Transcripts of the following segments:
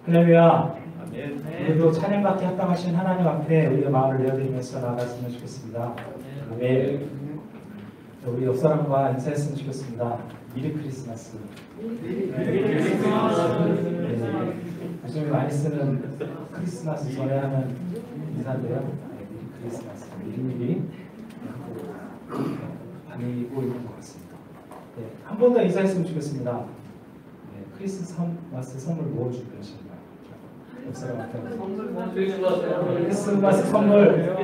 할렐루야. 우리도 찬양받기 합당하신 하나님 앞에 우리의 마음을 내어드리면서 나아갔으면 좋겠습니다. 아멘. 우리 옆 사람과 인사했으면 좋겠습니다. 미리 크리스마스. 요즘에 많이 쓰는 크리스마스 전에 하는 인사인데요. 미리 크리스마스. 미리 다니고 있는 것 같습니다. 한 번 더 인사했으면 좋겠습니다. 크리스마스 선물 뭐 준비하시나요? 옆 사람한테 크리스마스 선물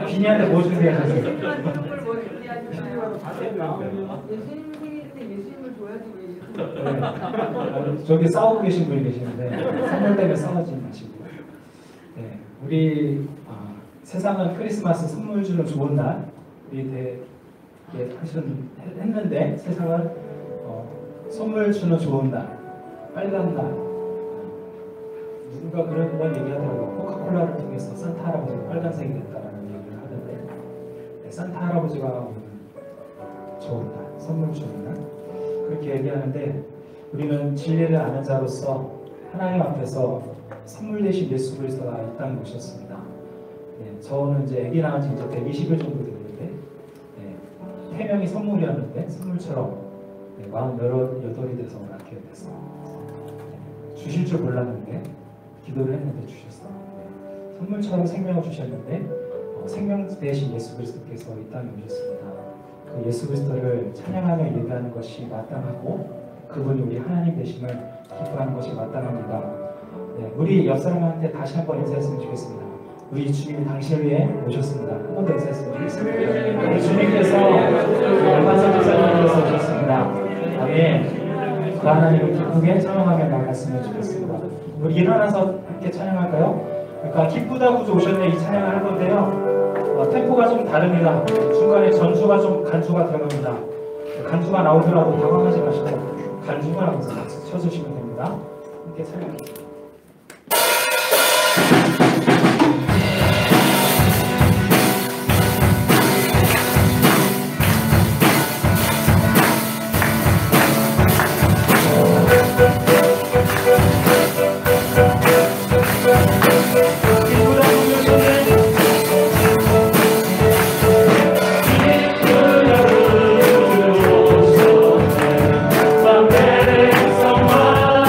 비니한테 뭐 준비하셨어요? 예수님 생일 때 예수님을 줘야지 왜 저기 싸우고 계신 분이 계시는데 선물 때문에 싸우지 마시고. 우리 세상은 크리스마스 선물 주는 좋은 날 우리 했는데 세상은 선물 주는 좋은 날, 빨간 날. 누군가 그런 얘기 하더라고요. 코카콜라를 통해서 산타 할아버지가 빨간색이 됐다라는 얘기를 하던데, 산타 할아버지가 오는 좋은 날, 선물 주는 날, 그렇게 얘기하는데, 우리는 진리를 아는 자로서 하나님 앞에서 선물 대신 예수 그리스도가 이 땅에 오셨습니다. 저는 이제 아기 낳은 지 이제 120일 정도 됐는데, 태명이 선물이었는데 선물처럼 48이 돼서 낳게 됐어요. 주실 줄 몰랐는데 기도를 했는데 주셨어요. 선물처럼 생명을 주셨는데 생명 대신 예수 그리스도께서 이 땅에 오셨습니다. 그 예수 그리스도를 찬양하며 예배하는 것이 마땅하고 그분이 우리 하나님 되심을 기뻐하는 것이 마땅합니다. 우리 옆 사람한테 다시 한번 인사했으면 좋겠습니다. 우리 주님이 당신을 위해 오셨습니다. 한 번 더 인사했으면 좋겠습니다. 우리 주님께서 얼마나 집사님께서 오셨습니다. 아멘. 그 하나님을 기쁘게 찬양하며 나갔으면 좋겠습니다. 우리 일어나서 함께 찬양할까요? 그러니까 기쁘다 구주 오셨네 이 찬양을 할 건데요. 템포가 좀 다릅니다. 중간에 전주가 좀 간주가 들어갑니다. 간주가 나오더라도 당황하지 마시고 간주가 나면서 같이 쳐주시면 됩니다. 함께 찬양합니다. Someday, someone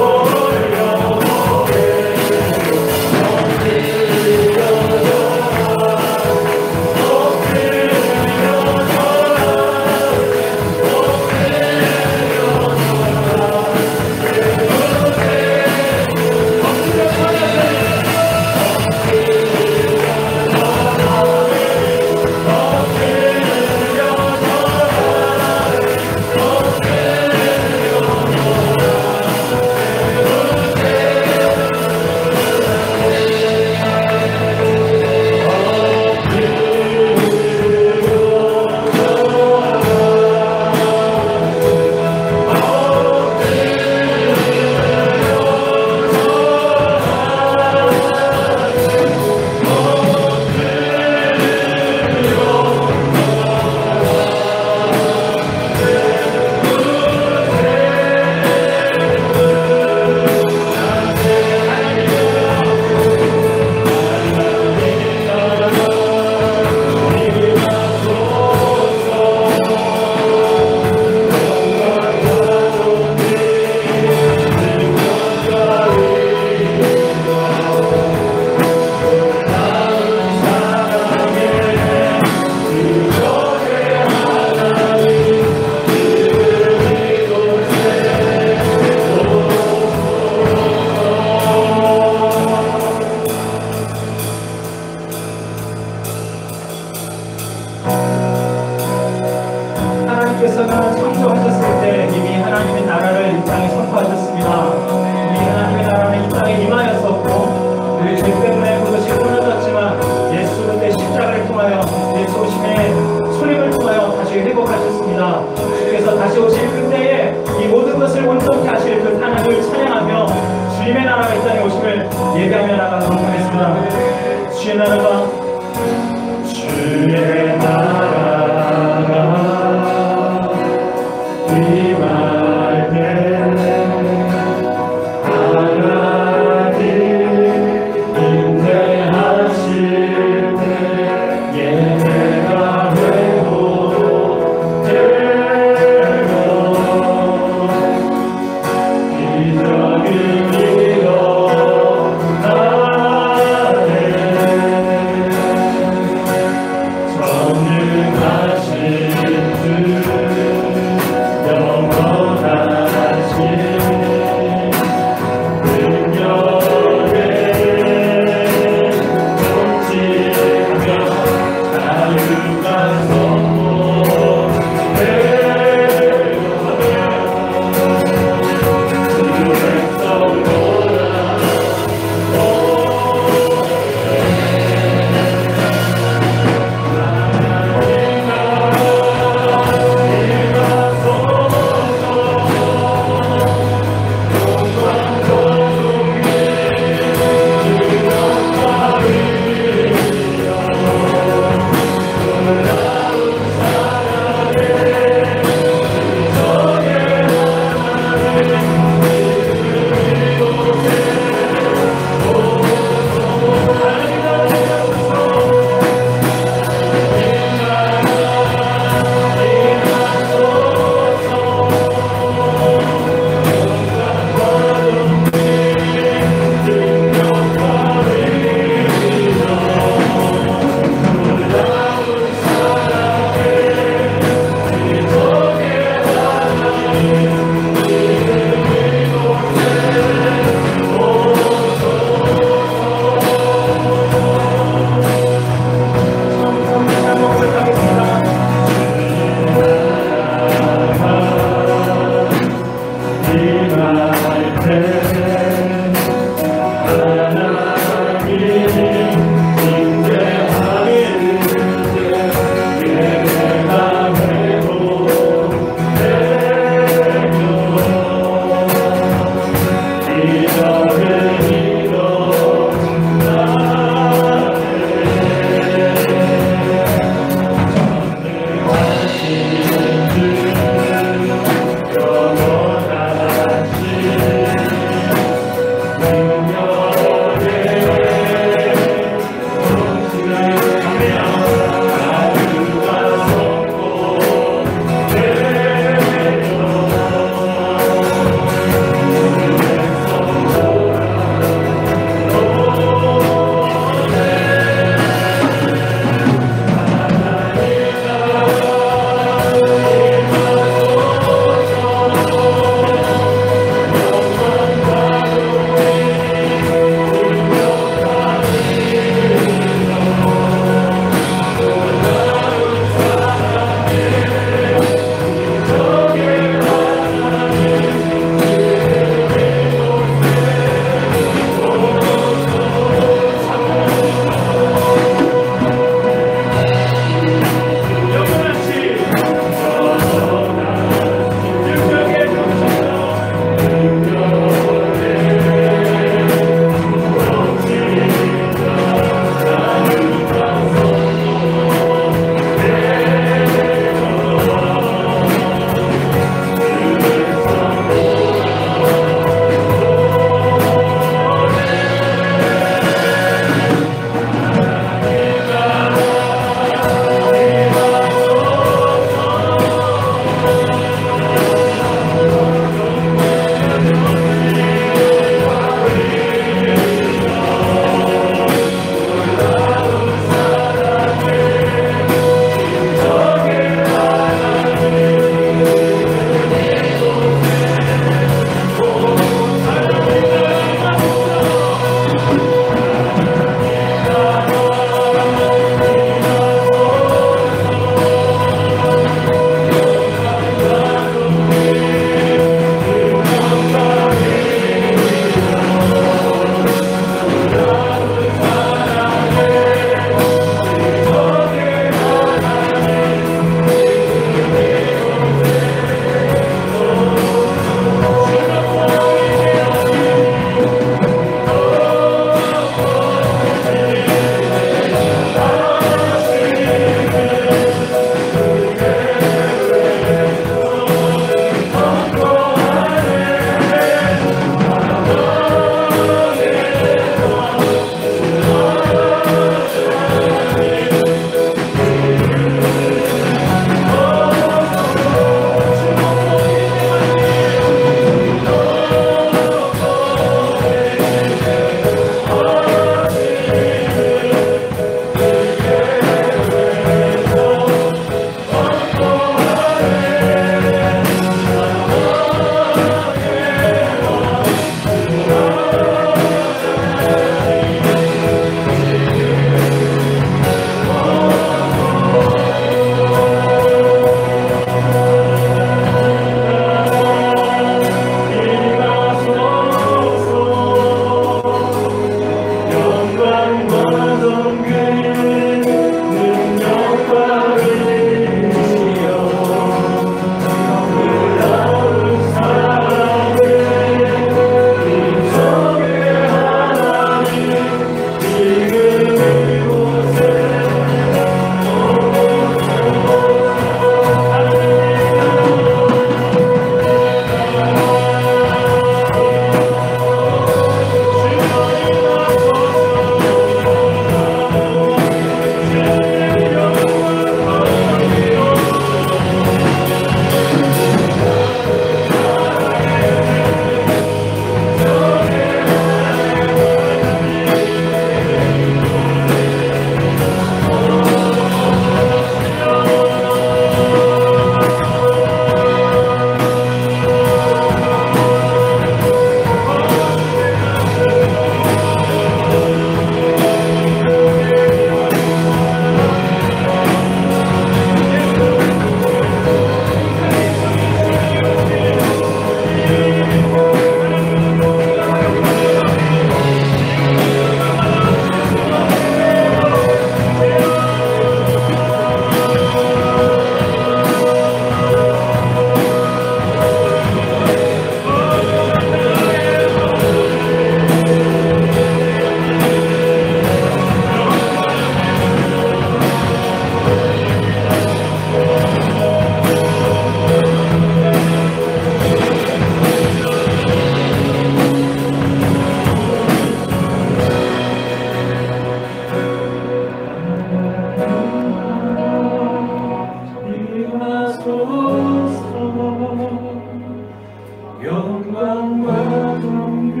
영광과 존귀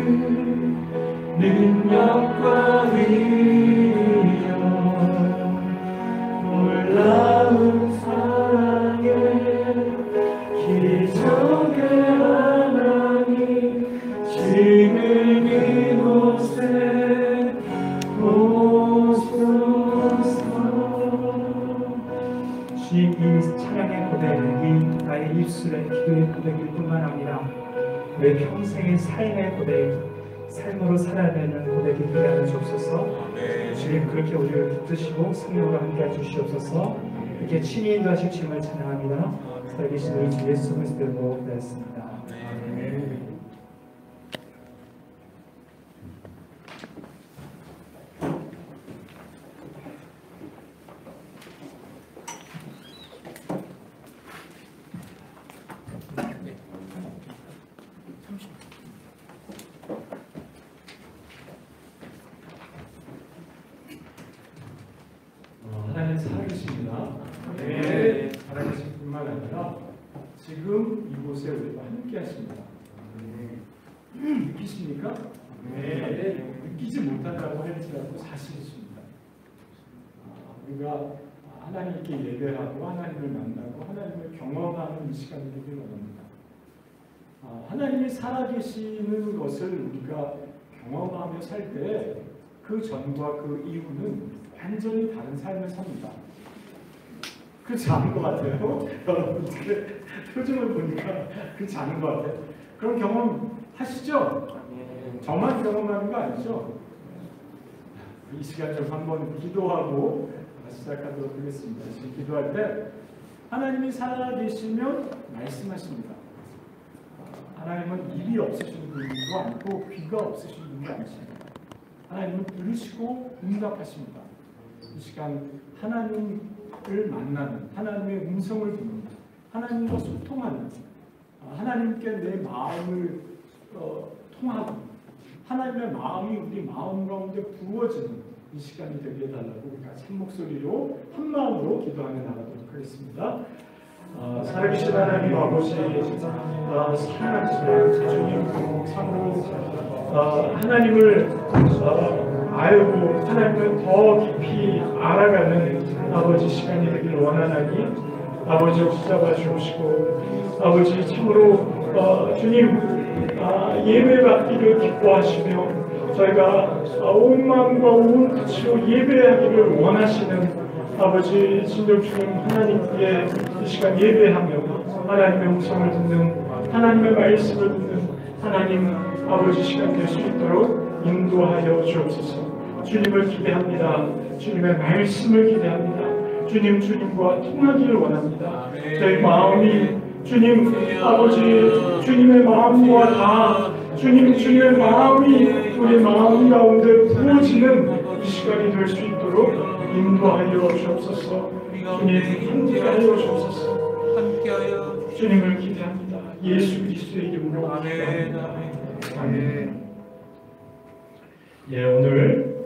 능력과 위력 놀라운 사랑에 기적의 하나님 지금 이곳에 오소서. 주님, 이 찬양의 고백이 나의 입술의 기도의 고백일 뿐만 아니라 내 평생의 삶의 고백, 삶으로 살아야 되는 고백이 되게 하여 주옵소서. 주님, 그렇게 우리를 붙드시고 성령으로 함께해 주시옵소서. 이렇게 친히 인도하실 주님을 찬양합니다. 살아계신 우리 주 예수 그리스도로 기도했습니다. 아멘. 하나님 살아계십니다. 네, 살아계실 뿐만 아니라 지금 이곳에 우리와 함께 하십니다. 느끼십니까? 네, 느끼지 못한다고 할지라도 사실이십니다. 우리가 하나님께 예배하고 하나님을 만나고 하나님을 경험하는 이 시간이 되길 원합니다. 하나님이 살아계시는 것을 우리가 경험하며 살 때 그 전과 그 이후는 완전히 다른 삶을 삽니다. 그렇지 않은 것 같아요. 여러분들의 표정을 보니까 그렇지 않은 것 같아요. 그런 경험 하시죠? 저만 경험하는 거 아니죠? 이 시간 좀 한번 기도하고 시작하도록 하겠습니다. 지금 기도할 때 하나님이 살아계시면 말씀하십니다. 하나님은 입이 없으신 분도 않고 귀가 없으신 분도 아니십니다. 하나님은 들으시고 응답하십니다. 이 시간 하나님을 만나는, 하나님의 음성을 듣는, 하나님과 소통하는, 하나님께 내 마음을 통하고 하나님의 마음이 우리 마음 가운데 부어지는 이 시간이 되게 해달라고 우리가 한 목소리로 한 마음으로 기도하며 나가도록 하겠습니다. 살아계신 하나님 아버지, 사랑하시는 주님, 참으로 하나님을 알고 하나님을 더 깊이 알아가는 아버지 시간이 되길 원하나니 아버지 붙잡아 주시고 아버지 참으로 주님 예배 받기를 기뻐하시며 저희가 온 마음과 온 뜻으로 예배하기를 원하시는 아버지 진정 주님 하나님께 이 시간 예배하며 하나님의 음성을 듣는 하나님의 말씀을 듣는 하나님 아버지 시간 될 수 있도록 인도하여 주옵소서. 주님을 기대합니다. 주님의 말씀을 기대합니다. 주님과 통하기를 원합니다. 저희 마음이 주님 아버지 주님의 마음과 다 주님의 마음이 우리 마음 가운데 부어지는 이 시간이 될 수 있도록 인도하여 주옵소서. 주님 함께하여 주옵소서. 주님을 기대합니다. 예수 그리스도의 이름으로 기도합니다. 아멘. 예, 오늘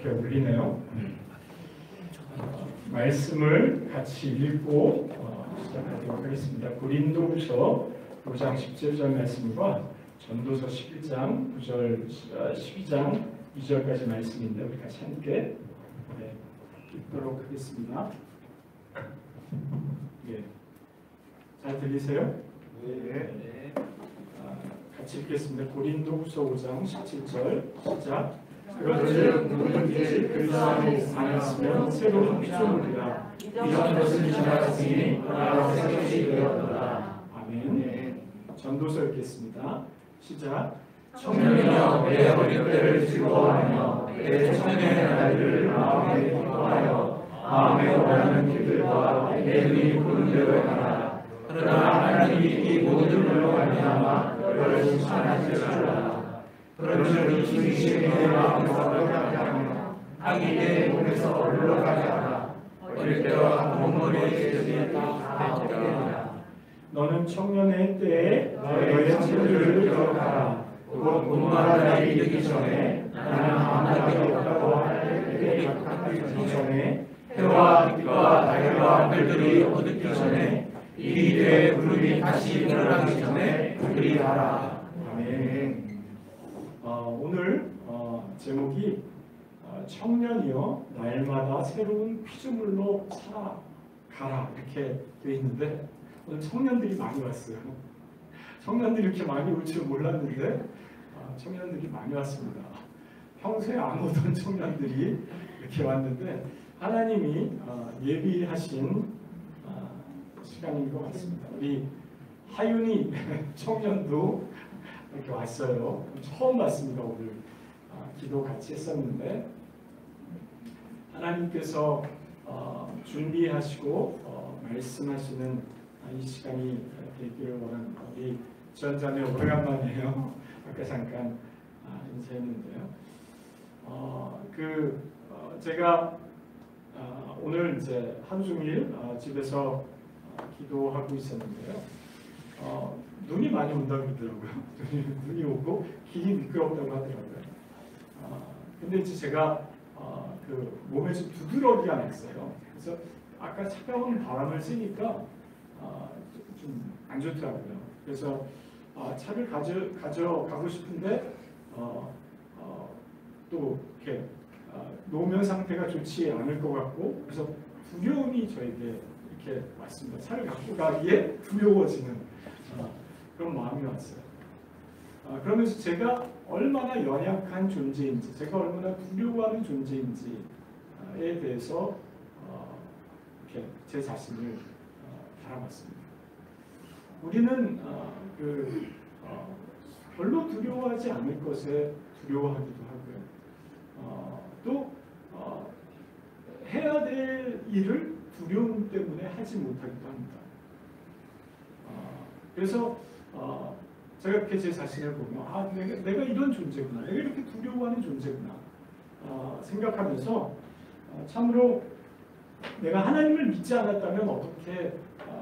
이렇게 울리네요. 말씀을 같이 읽고 시작하도록 하겠습니다. 고린도후서 5장 17절 말씀과 전도서 11장 9절 12장 2절까지 말씀인데 우리 같이 함께 읽도록 하겠습니다. 예. 잘 들리세요? 네. 같이 읽겠습니다. 고린도후서 5장 17절 시작. 그런즉 누구든지 그리스도의 안았으면 새로운 피조물이라 이전 것은 지나갔으니 나로 새 것이 되었도다. 아멘. 전도서 읽겠습니다. 시작. 청년이여 내 어린 때를 즐거워하며 내 청년의 나이를 마음에 기뻐하여 마음에 원하는 길들과 내 눈이 보는 대로 하라. 그러나 하나님이 이 모든 걸로 말미암아 너를 칭찬하지 말라. 그러므로 이 중심이 내 마음에서 떠나게 하며 악이 내 몸에서 올라가게 하라. 어릴 때와 몸머리에 제정이 다 없게 하라. 너는 청년의 때에 너의 친구들을 기억하라. 곧 분노하는 날이 이르기 전에 나는 아무나게 없다고 할 때에 가깝기 전에 해와 빛과 달과 별들이 어둡기 전에 이 일에 구름이 다시 일어나기 전에 그리하라. 아멘. 오늘 제목이 청년이여 날마다 새로운 피조물로 살아가라 이렇게 되어 있는데 오늘 청년들이 많이 왔어요. 청년들이 이렇게 많이 올 줄 몰랐는데 청년들이 많이 왔습니다. 평소에 안 오던 청년들이 이렇게 왔는데 하나님이 예비하신 시간인 것 같습니다. 우리 하윤이 청년도 이렇게 왔어요. 처음 봤습니다. 오늘 기도 같이 했었는데 하나님께서 준비하시고 말씀하시는 이 시간이 되기를 원합니다. 우리 지원자매 오래간만이에요. 아까 잠깐 인사했는데요. 제가 오늘 이제 하루 종일 집에서 기도하고 있었는데요. 눈이 많이 온다고 그러더라고요. 눈이 오고 길이 미끄럽다고 하더라고요. 근데 이제 제가 몸에 좀 두드러기가 났어요. 그래서 아까 차가운 바람을 쐬니까 좀 안 좋더라고요. 그래서 차를 가져가고 싶은데 또 이렇게 노면 상태가 좋지 않을 것 같고 그래서 두려움이 저에게 이렇게 왔습니다. 차를 갖고 가기에 두려워지는 그런 마음이 왔어요. 그러면서 제가 얼마나 연약한 존재인지, 제가 얼마나 두려워하는 존재인지에 대해서 이렇게 제 자신을 바라봤습니다. 우리는 별로 두려워하지 않을 것에 두려워하기도 하고요. 또 해야 될 일을 두려움 때문에 하지 못하기도 합니다. 그래서 제가 이렇게 제 자신을 보면 내가 이런 존재구나, 내가 이렇게 두려워하는 존재구나 생각하면서 참으로 내가 하나님을 믿지 않았다면 어떻게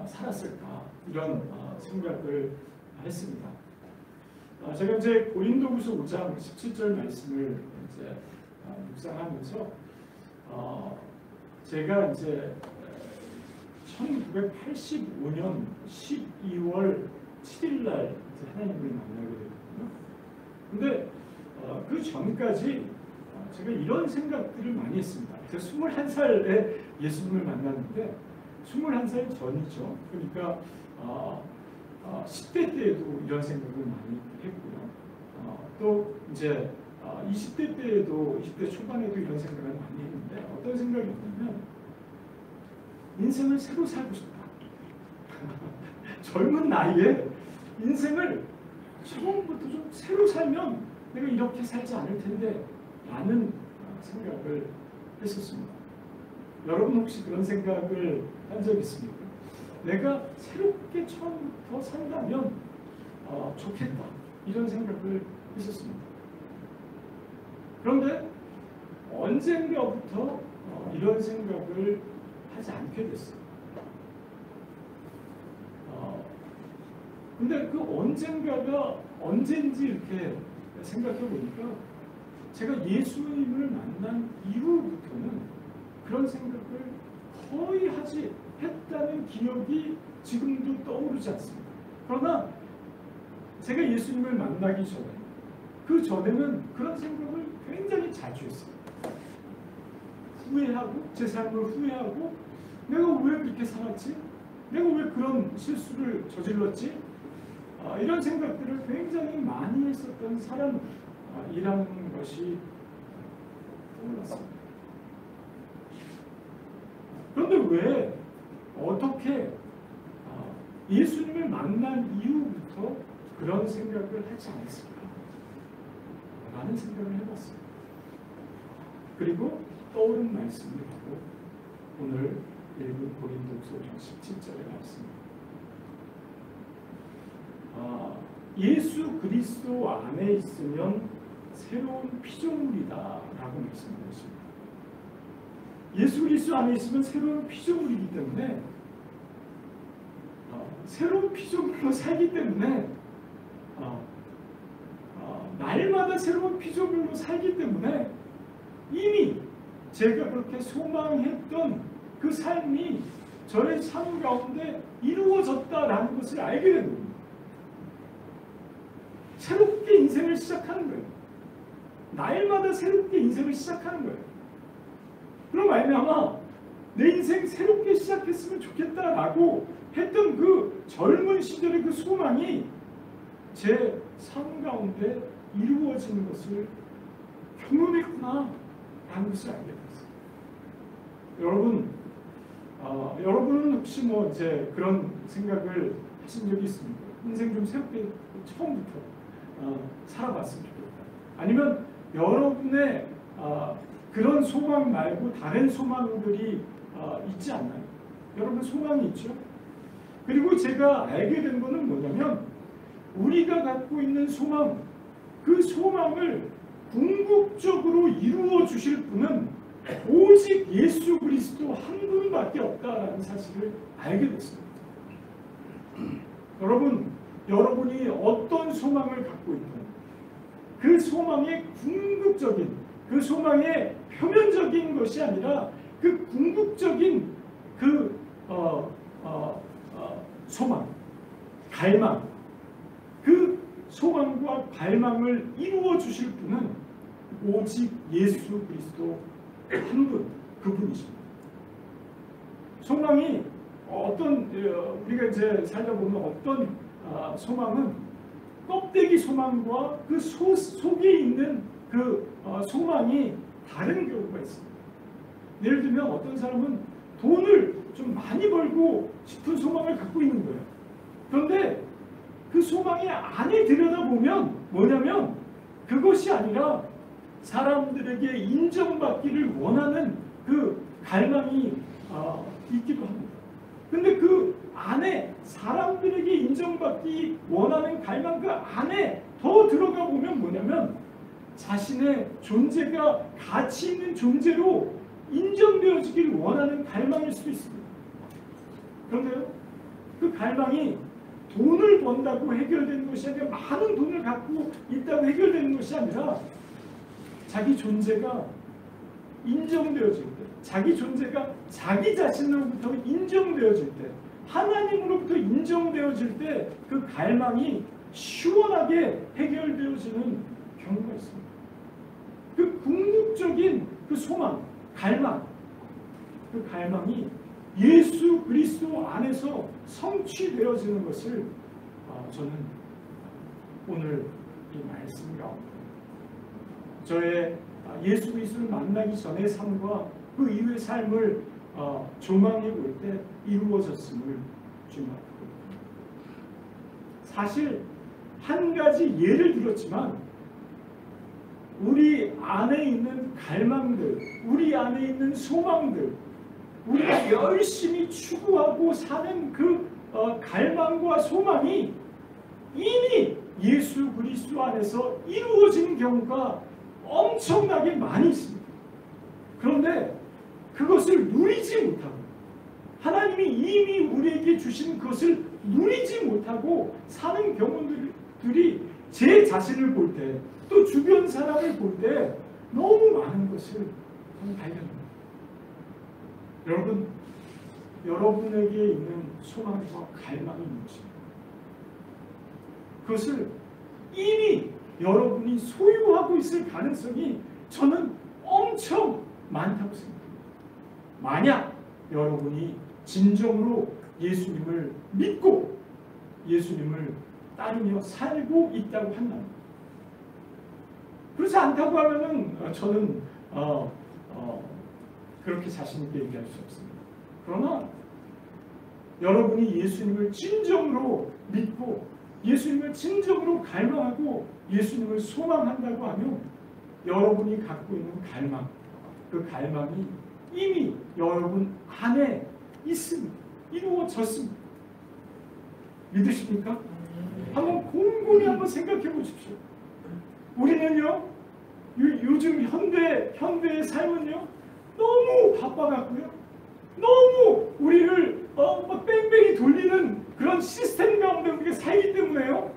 살았을까 이런 생각을 했습니다. 제가 이제 고린도후서 5장 17절 말씀을 이제 묵상하면서 제가 이제 1985년 12월 7일 날 하나님을 만나게 됐거든요. 근데 그 전까지 제가 이런 생각들을 많이 했습니다. 제가 21살에 예수님을 만났는데 21살 전이죠. 그러니까 10대 때에도 이런 생각을 많이 했고요. 또 이제 20대 때에도 20대 초반에도 이런 생각을 많이 했는데 어떤 생각이었냐면 인생을 새로 살고 싶다. 젊은 나이에 인생을 처음부터 좀 새로 살면 내가 이렇게 살지 않을 텐데 라는 생각을 했었습니다. 여러분 혹시 그런 생각을 한 적 있습니까? 내가 새롭게 처음부터 산다면 좋겠다 이런 생각을 했었습니다. 그런데 언젠가부터 이런 생각을 하지 않게 됐어요. 근데 그 언젠가가 언제인지 이렇게 생각해 보니까 제가 예수님을 만난 이후부터는 그런 생각을 거의 했다는 기억이 지금도 떠오르지 않습니다. 그러나 제가 예수님을 만나기 전에 그 전에는 그런 생각을 굉장히 자주 했어요. 후회하고 제 삶을 후회하고 내가 왜 그렇게 살았지? 내가 왜 그런 실수를 저질렀지? 이런 생각들을 굉장히 많이 했었던 사람이라는 것이 떠올랐습니다. 그런데 왜 어떻게 예수님을 만난 이후부터 그런 생각을 하지 않았을까? 라는 생각을 해봤습니다. 그리고 떠오른 말씀을 하고 오늘 읽은 고린도후서 17절의 말씀입니다. 예수 그리스도 안에 있으면 새로운 피조물이다 라고 말씀하셨습니다. 예수 그리스도 안에 있으면 새로운 피조물이기 때문에 새로운 피조물로 살기 때문에 날마다 새로운 피조물로 살기 때문에 이미 제가 그렇게 소망했던 그 삶이 저의 삶 가운데 이루어졌다라는 것을 알게 된 겁니다. 새롭게 인생을 시작하는 거예요. 날마다 새롭게 인생을 시작하는 거예요. 그럼 말미암아 내 인생 새롭게 시작했으면 좋겠다라고 했던 그 젊은 시절의 그 소망이 제 삶 가운데 이루어지는 것을 경험했구나 라는 것을 알게 됐어요. 여러분은 혹시 뭐 이제 그런 생각을 하신 적이 있습니까? 인생 좀 새롭게 처음부터 살아봤으면 좋겠다. 아니면 여러분의 그런 소망 말고 다른 소망들이 있지 않나요? 여러분 소망이 있죠? 그리고 제가 알게 된 것은 뭐냐면 우리가 갖고 있는 소망, 그 소망을 궁극적으로 이루어 주실 분은 오직 예수 그리스도 한 분밖에 없다라는 사실을 알게 됐습니다. 여러분이 어떤 소망을 갖고 있든 그 소망의 궁극적인, 그 소망의 표면적인 것이 아니라 그 궁극적인 그 소망, 갈망, 그 소망과 갈망을 이루어 주실 분은 오직 예수 그리스도 한 분, 그분이십니다. 소망이 우리가 이제 살다 보면 어떤 소망은 껍데기 소망과 그 속에 있는 그 소망이 다른 경우가 있습니다. 예를 들면 어떤 사람은 돈을 좀 많이 벌고 싶은 소망을 갖고 있는 거예요. 그런데 그 소망의 안에 들여다보면 뭐냐면 그것이 아니라 사람들에게 인정받기를 원하는 그 갈망이 있기도 합니다. 근데 그 안에 사람들에게 인정받기 원하는 갈망 그 안에 더 들어가 보면 뭐냐면 자신의 존재가 가치 있는 존재로 인정되어지기를 원하는 갈망일 수도 있습니다. 그런데요, 그 갈망이 돈을 번다고 해결되는 것이 아니라 많은 돈을 갖고 있다고 해결되는 것이 아니라 자기 존재가 인정되어질 때, 자기 존재가 자기 자신으로부터 인정되어질 때, 하나님으로부터 인정되어질 때 그 갈망이 시원하게 해결되어지는 경우가 있습니다. 그 궁극적인 그 소망, 갈망, 그 갈망이 예수 그리스도 안에서 성취되어지는 것을 저는 오늘 이 말씀 가운데 저의 예수 그리스도를 만나기 전의 삶과 그 이후의 삶을 조망해 볼 때 이루어졌음을 주님합니다. 사실 한 가지 예를 들었지만 우리 안에 있는 갈망들, 우리 안에 있는 소망들, 우리가 열심히 추구하고 사는 그 갈망과 소망이 이미 예수 그리스도 안에서 이루어지는 경우가 엄청나게 많이 있습니다. 그런데 그것을 누리지 못하고 하나님이 이미 우리에게 주신 그것을 누리지 못하고 사는 경우들이 제 자신을 볼 때, 또 주변 사람을 볼 때 너무 많은 것을 발견합니다. 여러분에게 있는 소망과 갈망이 무엇입니까? 그것을 이미 여러분이 소유하고 있을 가능성이 저는 엄청 많다고 생각합니다. 만약 여러분이 진정으로 예수님을 믿고 예수님을 따르며 살고 있다고 한다면, 그렇지 않다고 하면은 저는 그렇게 자신 있게 얘기할 수 없습니다. 그러나 여러분이 예수님을 진정으로 믿고 예수님을 진정으로 갈망하고 예수님을 소망한다고 하면 여러분이 갖고 있는 갈망, 그 갈망이 이미 여러분 안에 있습니다. 이루어졌습니다. 믿으십니까? 한번 곰곰이 한번 생각해 보십시오. 우리는요, 요즘 현대의 삶은요, 너무 바빠갖고요, 너무 우리를 막 뺑뺑이 돌리는 그런 시스템 가운데 우리가 살기 때문에요,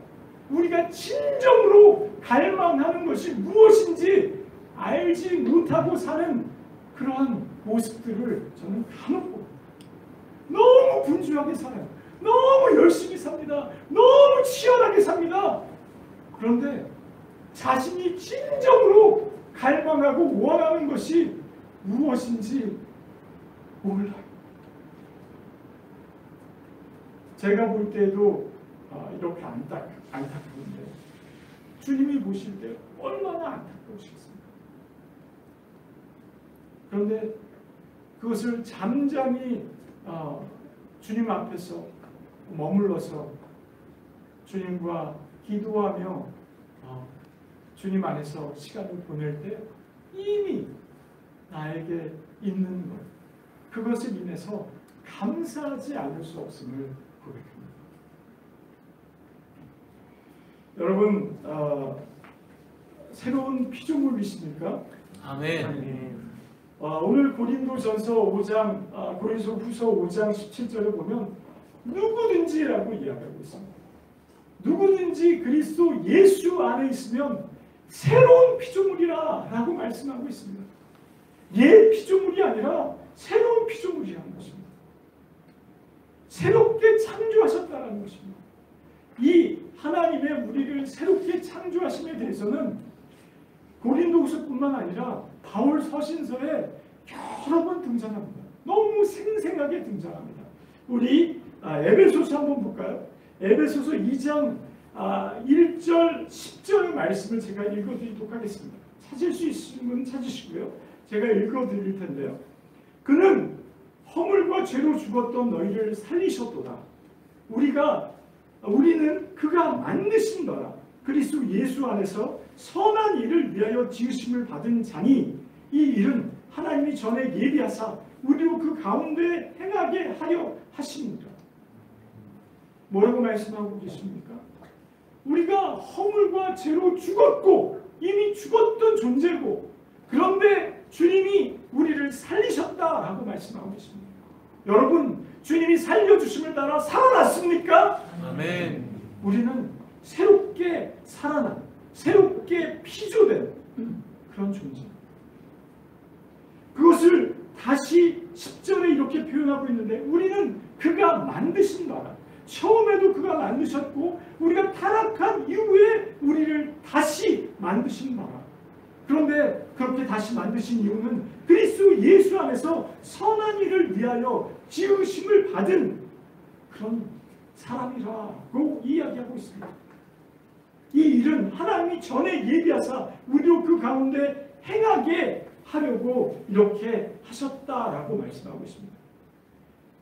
우리가 진정으로 갈망하는 것이 무엇인지 알지 못하고 사는 그러한 모습들을 저는 간혹 봅니다. 너무 분주하게 살아요. 너무 열심히 삽니다. 너무 치열하게 삽니다. 그런데 자신이 진정으로 갈망하고 원하는 것이 무엇인지 몰라요. 제가 볼 때도 이렇게 안타까운데 주님이 보실 때 얼마나 안타까우시겠습니까? 그런데 그것을 잠잠히 주님 앞에서 머물러서 주님과 기도하며 주님 안에서 시간을 보낼 때 이미 나에게 있는 것, 그것을 인해서 감사하지 않을 수 없음을 고백합니다. 여러분, 새로운 피조물이십니까? 아멘. 오늘 고린도전서 5장, 고린도후서 5장 17절에 보면 누구든지라고 이야기하고 있습니다. 누구든지 그리스도 예수 안에 있으면 새로운 피조물이라 라고 말씀하고 있습니다. 옛 피조물이 아니라 새로운 피조물이라는 것입니다. 새롭게 창조하셨다는 것입니다. 이 하나님의 우리를 새롭게 창조하심에 대해서는 고린도후서뿐만 아니라 바울 서신서에 여러 번 등장합니다. 너무 생생하게 등장합니다. 우리 에베소서 한번 볼까요? 에베소서 2장 1절 10절의 말씀을 제가 읽어드리도록 하겠습니다. 찾을 수 있으신 분은 찾으시고요. 제가 읽어드릴 텐데요. 그는 허물과 죄로 죽었던 너희를 살리셨도다. 우리는 그가 만드신 거라. 그리스도 예수 안에서 선한 일을 위하여 지으심을 받은 자니 이 일은 하나님이 전에 예비하사 우리로 그 가운데 행하게 하려 하십니다. 뭐라고 말씀하고 계십니까? 우리가 허물과 죄로 죽었고 이미 죽었던 존재고, 그런데 주님이 우리를 살리셨다라고 말씀하고 계십니다. 여러분, 주님이 살려주심을 따라 살아났습니까? 아멘. 우리는 새롭게 살아난, 새롭게 피조된 그런 존재입니다. 그것을 다시 10절에 이렇게 표현하고 있는데, 우리는 그가 만드신 바라. 처음에도 그가 만드셨고 우리가 타락한 이후에 우리를 다시 만드신 바라. 그런데 그렇게 다시 만드신 이유는 그리스도 예수 안에서 선한 일을 위하여 지으심을 받은 그런 사람이라고 이야기하고 있습니다. 이 일은 하나님이 전에 예비하사 우리로 그 가운데 행하게 하려고 이렇게 하셨다라고 말씀하고 있습니다.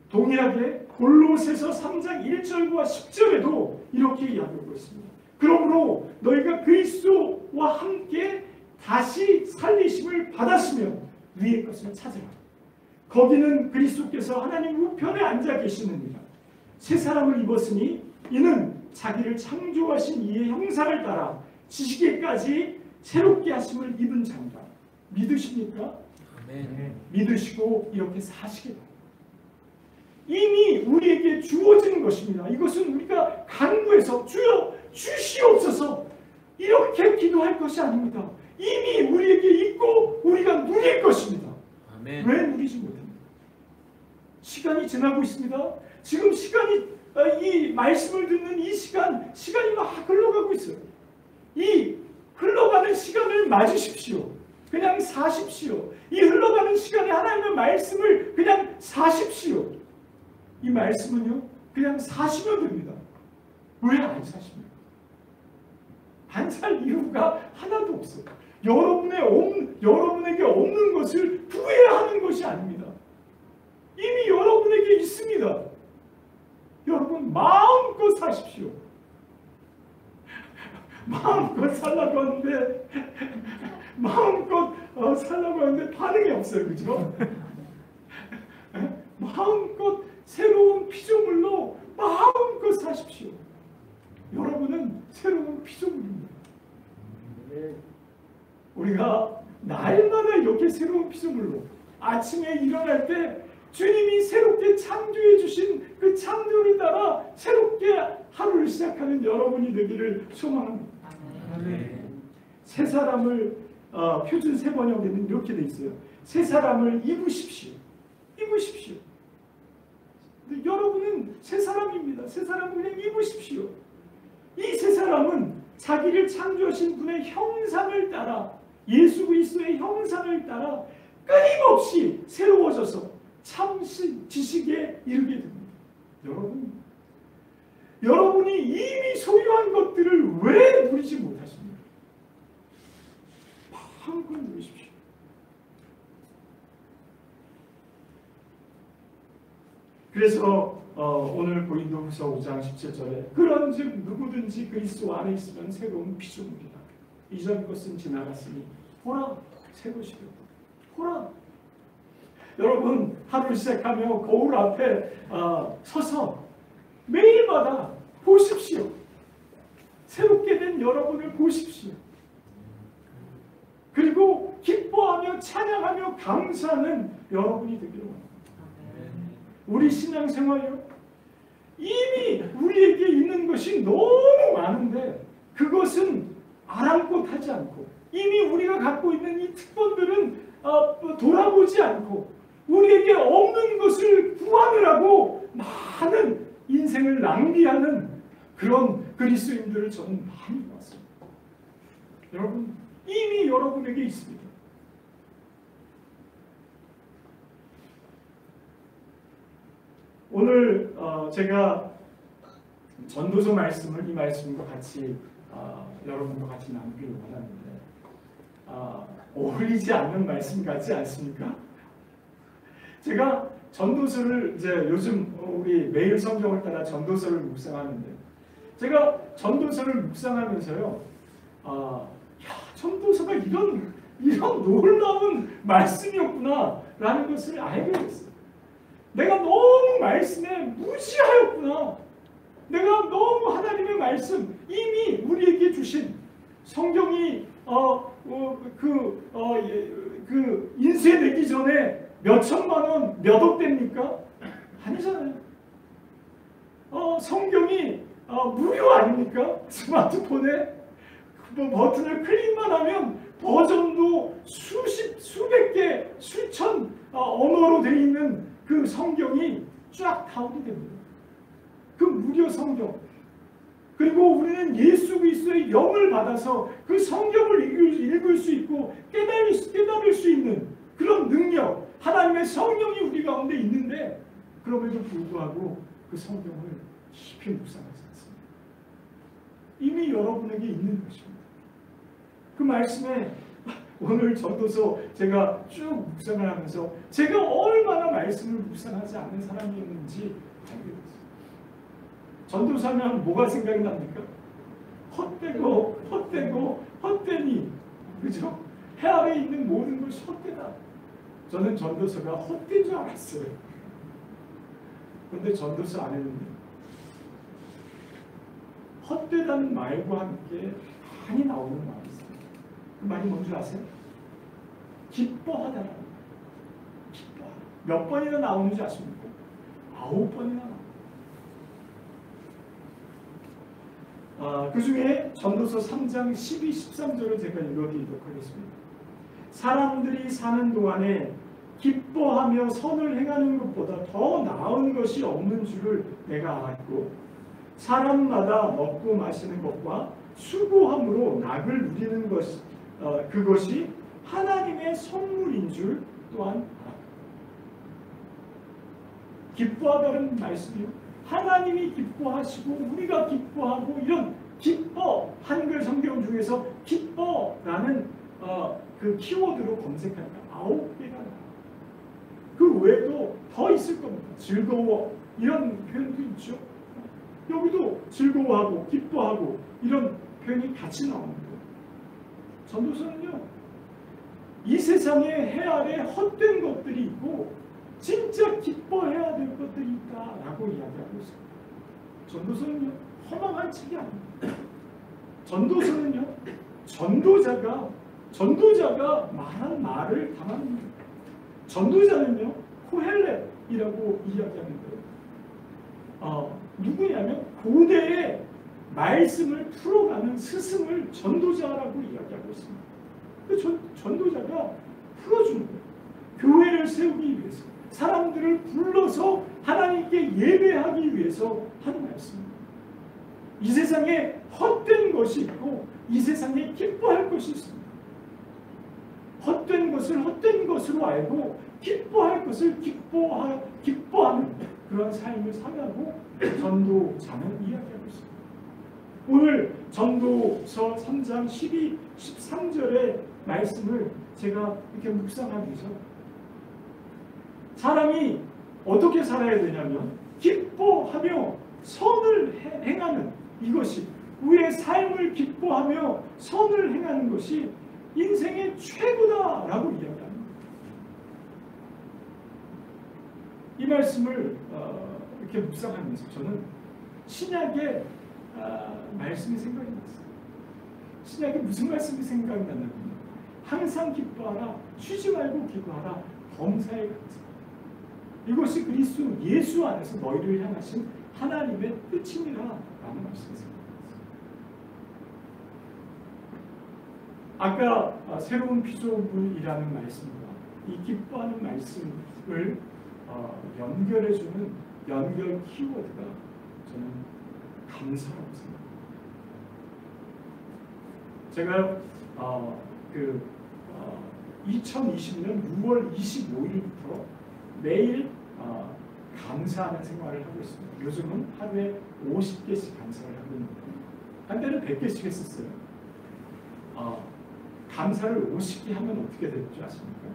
동일하게 골로새서 3장 1절과 10절에도 이렇게 이야기하고 있습니다. 그러므로 너희가 그리스도와 함께 다시 살리심을 받았으면 위의 것을 찾으라. 거기는 그리스도께서 하나님 우편에 앉아 계시느니라. 새 사람을 입었으니 이는 자기를 창조하신 이의 형상을 따라 지식에까지 새롭게 하심을 입은 자입니다. 믿으십니까? 아멘. 믿으시고 이렇게 사시게 됩니다. 이미 우리에게 주어지는 것입니다. 이것은 우리가 간구해서 주여 주시옵소서 이렇게 기도할 것이 아닙니다. 이미 우리에게 있고 우리가 누릴 것입니다. 아멘. 왜 누리지 못합니까? 시간이 지나고 있습니다. 지금 이 말씀을 듣는 이 시간이 막 흘러가고 있어요. 이 흘러가는 시간을 맞으십시오. 그냥 사십시오. 이 흘러가는 시간에 하나님의 말씀을 그냥 사십시오. 이 말씀은요, 그냥 사시면 됩니다. 왜 안 사십니까? 안 살 이유가 하나도 없어요. 여러분에게 없는 것을 구해야 하는 것이 아닙니다. 이미 여러분에게 있습니다. 여러분 마음껏 사십시오. 마음껏 살라고 하는데 반응이 없어요. 그죠? 마음껏 새로운 피조물로 마음껏 사십시오. 여러분은 새로운 피조물입니다. 우리가 날마다 이렇게 새로운 피조물로 아침에 일어날 때 주님이 새롭게 창조해 주신 그 창조를 따라 새롭게 하루를 시작하는 여러분이 되기를 소망합니다. 아멘. 새 사람을 표준 새 번역에는 이렇게 돼 있어요. 새 사람을 입으십시오. 입으십시오. 여러분은 새 사람입니다. 새 사람을 그냥 입으십시오. 이 새 사람은 자기를 창조하신 분의 형상을 따라 예수 그리스도의 형상을 따라 끊임없이 새로워져서 참 지식에 이르게 됩니다. 여러분이 이미 소유한 것들을 왜 누리지 못하십니까? 마음껏 누리십시오. 그래서 오늘 고린도후서 5장 17절에 그런즉 누구든지 그리스도 안에 있으면 새로운 피조물이다. 이전 것은 지나갔으니 보라 새것이 되었다. 보라. 여러분 하루 시작하며 거울 앞에 서서 매일마다 보십시오. 새롭게 된 여러분을 보십시오. 그리고 기뻐하며 찬양하며 감사하는 여러분이 되기를 원합니다. 우리 신앙생활요, 이미 우리에게 있는 것이 너무 많은데 그것은 아랑곳하지 않고 이미 우리가 갖고 있는 이 특권들은 돌아보지 않고 우리에게 없는 것을 구하느라고 많은 인생을 낭비하는 그런 그리스도인들을 저는 많이 봤습니다. 여러분 이미 여러분에게 있습니다. 오늘 제가 전도서 말씀을 이 말씀과 같이 여러분과 같이 나누기를 원하는데 어울리지 않는 말씀 같지 않습니까? 제가 전도서를 이제 요즘 우리 매일 성경을 따라 전도서를 묵상하는데 제가 전도서를 묵상하면서요, 전도서가 이런 놀라운 말씀이었구나라는 것을 알게 됐어요. 내가 너무 말씀에 무지하였구나. 내가 너무 하나님의 말씀 이미 우리에게 주신 성경이 그 인쇄 되기 전에 몇 천만 원, 몇 억 됩니까? 아니잖아요. 성경이 무료 아닙니까? 스마트폰에 버튼을 클릭만 하면 버전도 수백 개, 수천 언어로 되어 있는 그 성경이 쫙 다운이 됩니다. 그 무료 성경. 그리고 우리는 예수 그리스도의 영을 받아서 그 성경을 읽을 수 있고 깨달을 수 있는 그런 능력, 하나님의 성령이 우리 가운데 있는데 그럼에도 불구하고 그 성경을 깊이 묵상하지 않습니다. 이미 여러분에게 있는 것입니다. 그 말씀에 오늘 전도서 제가 쭉 묵상을 하면서 제가 얼마나 말씀을 묵상하지 않는 사람이었는지 알게 됐어요. 전도사면 뭐가 생각이 납니까? 헛되니, 그죠? 해 아래 있는 모든 것이 헛되다. 저는 전도서가 헛된 줄 알았어요. 그런데 전도서 안에는 헛되다는 말과 함께 많이 나오는 말이 있어요. 그 말이 뭔지 아세요? 기뻐하다. 기뻐하다. 몇 번이나 나오는지 아십니까? 9번이나 나옵니다. 그 중에 전도서 3장 12, 13절을 제가 읽어드리도록 하겠습니다. 사람들이 사는 동안에 기뻐하며 선을 행하는 것보다 더 나은 것이 없는 줄을 내가 알았고 사람마다 먹고 마시는 것과 수고함으로 낙을 누리는 그것이 하나님의 선물인 줄 또한 알았다. 기뻐하다는 말씀이요. 하나님이 기뻐하시고 우리가 기뻐하고 이런 기뻐, 한글 성경 중에서 기뻐라는 그 키워드로 검색하니까 9개가 나와요. 그 외에도 더 있을 겁니다. 즐거워 이런 표현도 있죠. 여기도 즐거워하고 기뻐하고 이런 표현이 같이 나오는 거예요. 전도서는요, 이 세상에 해 아래 헛된 것들이 있고 진짜 기뻐해야 될 것들이 있다라고 이야기하고 있습니다. 전도서는요, 허망한 책이 아닙니다. 전도서는요, 전도자가 말한 말을 담아냅니다. 전도자는요, 코헬렛이라고 이야기하는데요. 누구냐면 고대의 말씀을 풀어가는 스승을 전도자라고 이야기하고 있습니다. 그 전도자가 풀어주는 거예요. 교회를 세우기 위해서, 사람들을 불러서 하나님께 예배하기 위해서 하는 말씀입니다. 이 세상에 헛된 것이 있고 이 세상에 기뻐할 것이 있습니다. 헛된 것을 헛된 것으로 알고 기뻐할 것을 기뻐하는 그런 삶을 살라고 전도자는 이야기하고 있습니다. 오늘 전도서 3장 12, 13절의 말씀을 제가 이렇게 묵상하면서 사람이 어떻게 살아야 되냐면 기뻐하며 선을 행하는 이것이 우리의 삶을 기뻐하며 선을 행하는 것이 인생의 최고다라고 이야기합니다. 이 말씀을 이렇게 묵상하면서 저는 신약의 말씀이 생각이 났어요. 신약에 무슨 말씀이 생각이 났냐면 항상 기뻐하라, 쉬지 말고 기도하라, 범사에 감사. 이것이 그리스도 예수 안에서 너희를 향하신 하나님의 뜻입니다 라는 말씀이 생각났어요. 아까 새로운 피조물이라는 말씀과 이 기뻐하는 말씀을 연결해주는 연결 키워드가 저는 감사라고 생각합니다. 제가 2020년 6월 25일부터 매일 감사하는 생활을 하고 있습니다. 요즘은 하루에 50개씩 감사를 하고 있는데 한때는 100개씩 했었어요. 감사를 50개 하면 어떻게 될 줄 아십니까?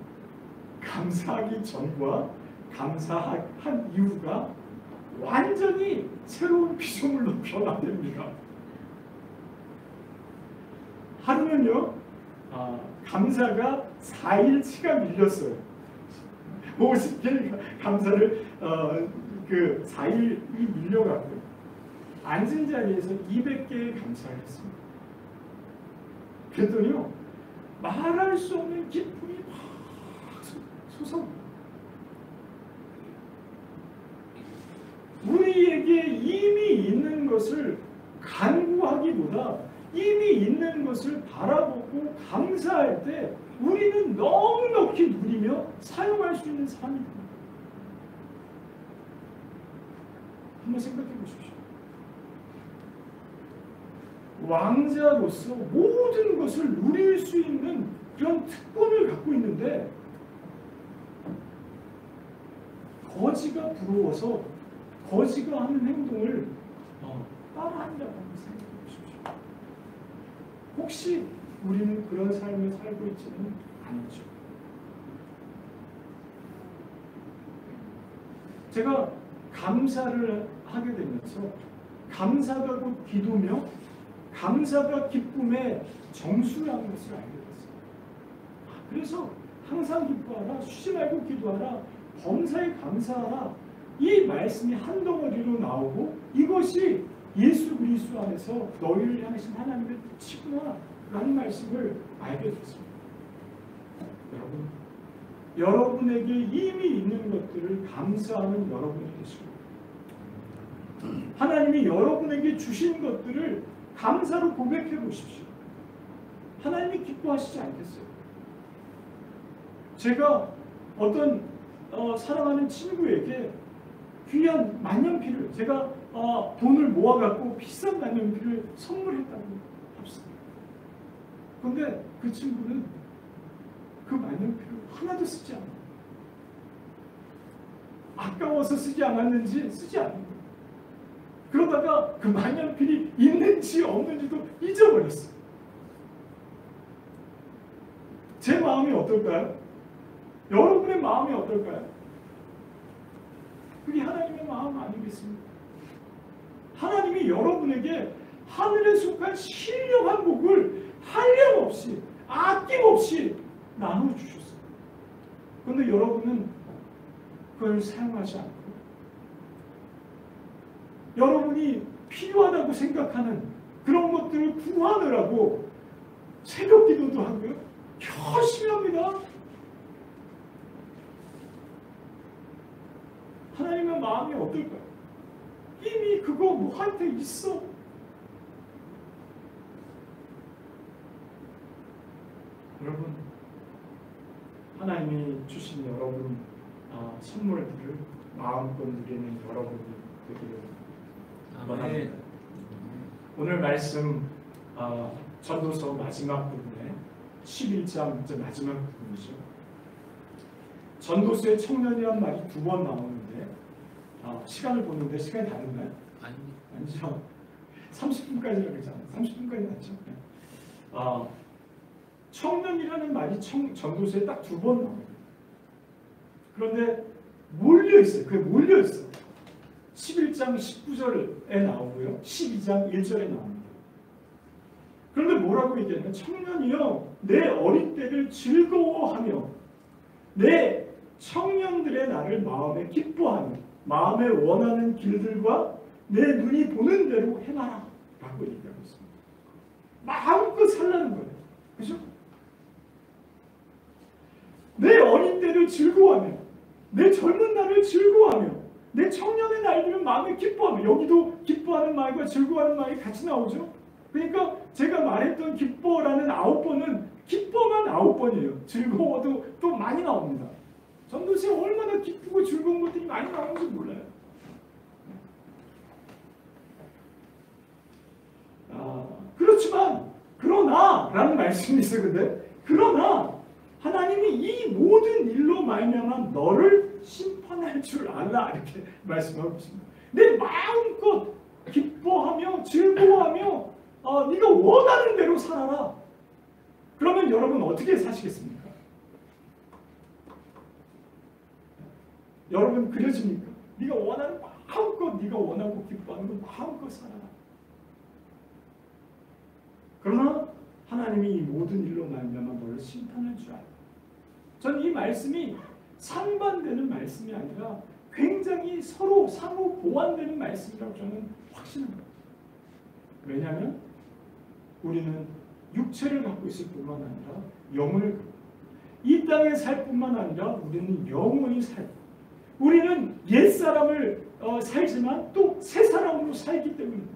감사하기 전과 감사한 이유가 완전히 새로운 피조물로 변화됩니다. 하루는요, 감사가 4일치가 밀렸어요. 50개 감사를 그 4일이 밀려가고 앉은 자리에서 200개의 감사를 했습니다. 그랬더니요, 말할 수 없는 기쁨이 막 솟아옵니다. 우리에게 이미 있는 것을 간구하기보다 이미 있는 것을 바라보고 감사할 때 우리는 넉넉히 누리며 사용할 수 있는 삶입니다. 한번 생각해 보십시오. 왕자로서 모든 것을 누릴 수 있는 그런 특권을 갖고 있는데 거지가 부러워서 거지가 하는 행동을 따라한다고 생각해 보십시오. 혹시 우리는 그런 삶을 살고 있지는 않죠. 제가 감사를 하게 되면서 감사가 곧 기도며 감사가 기쁨의 정수라는 것을 알게 됐어요. 그래서 항상 기뻐하라, 쉬지 말고 기도하라, 범사에 감사하라, 이 말씀이 한 덩어리로 나오고 이것이 예수 그리스도 안에서 너희를 향하신 하나님의 뜻이구나 라는 말씀을 알게 됐습니다. 여러분에게 이미 있는 것들을 감사하는 여러분이 되시고 하나님이 여러분에게 주신 것들을 감사로 고백해 보십시오. 하나님이 기뻐하시지 않겠어요? 제가 어떤 사랑하는 친구에게 귀한 만년필을 제가 돈을 모아갖고 비싼 만년필을 선물했다고 합시다. 그런데 그 친구는 그 만년필을 하나도 쓰지 않아요. 아까워서 쓰지 않았는지 쓰지 않는 거예요. 그러다가 그 만년필이 있는지 없는지도 잊어버렸어요. 제 마음이 어떨까요? 여러분의 마음이 어떨까요? 그게 하나님의 마음 아니겠습니까? 하나님이 여러분에게 하늘에 속한 신령한 복을 한량없이 아낌없이 나눠주셨어요. 그런데 여러분은 그걸 사용하지 않고 여러분이 필요하다고 생각하는 그런 것들을 구하느라고 새벽 기도도 하고요. 열심히 합니다. 하나님의 마음이 어떨까요? 이미 그거 뭐한테 있어. 여러분, 하나님이 주신 여러분 선물들을 마음껏 누리는 여러분이 되기를 원합니다. 오늘 말씀 전도서 마지막 부분에 11장 이제 마지막 부분이죠. 전도서에 청년이란 말이 2번 나오는데 시간을 보는데 시간이 다른가요? 아니죠. 30분까지라고 그러잖아요. 30분까지 맞죠? 청년이라는 말이 전도서에 딱 2번 나옵니다. 그런데 몰려있어요. 그게 몰려있어요. 11장 19절에 나오고요. 12장 1절에 나옵니다. 그런데 뭐라고 얘기하냐면 청년이여 내 어린 때를 즐거워하며 내 청년들의 나를 마음에 기뻐하며 마음에 원하는 길들과 내 눈이 보는 대로 해놔라 라고 얘기하고 있습니다. 마음껏 살라는 거예요. 그죠? 내 어린 때를 즐거워하며 내 젊은 날을 즐거워하며 내 청년의 나이들은 마음에 기뻐하며 여기도 기뻐하는 말과 즐거워하는 말이 같이 나오죠. 그러니까 제가 말했던 기뻐라는 9번은 기뻐만 9번이에요. 즐거워도 또 많이 나옵니다. 전도서에 얼마나 기쁘고 즐거운 것들이 많이 나오는지 몰라요. 그렇지만 그러나 라는 말씀이 있어요. 근데 그러나 하나님이 이 모든 일로 말미암아 너를 심판할 줄 알라 이렇게 말씀하고 있습니다. 내 마음껏 기뻐하며 즐거워하며 네가 원하는 대로 살아라. 그러면 여러분 어떻게 사시겠습니까? 여러분 그려집니까? 네가 원하는 마음껏 네가 원하고 기뻐하는 건 마음껏 살아라. 그러나 하나님이 이 모든 일로 말미암아 너를 심판할 줄 알아. 저는 이 말씀이 상반되는 말씀이 아니라 굉장히 서로 상호 보완되는 말씀이라고 저는 확신합니다. 왜냐하면 우리는 육체를 갖고 있을 뿐만 아니라 영혼을 이 땅에 살 뿐만 아니라 우리는 영원히 살고 우리는 옛사람을 살지만 또 새사람으로 살기 때문입니다.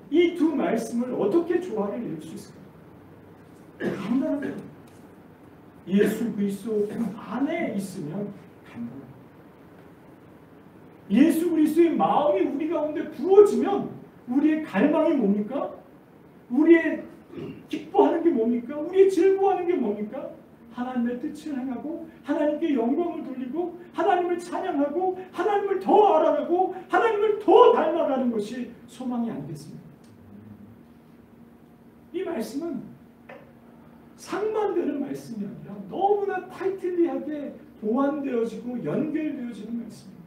이 두 말씀을 어떻게 조화를 이룰 수 있을까요? 간단합니다. 예수 그리스도 안에 있으면 간단합니다. 예수 그리스도의 마음이 우리 가운데 부어지면 우리의 갈망이 뭡니까? 우리의 기뻐하는 게 뭡니까? 우리의 즐거워하는 게 뭡니까? 하나님의 뜻을 행하고 하나님께 영광을 돌리고 하나님을 찬양하고 하나님을 더 알아가고 하나님을 더 닮아가는 것이 소망이 아니겠습니까? 이 말씀은 상반되는 말씀이 아니라 너무나 타이틀리하게 보완되어지고 연결되어지는 말씀입니다.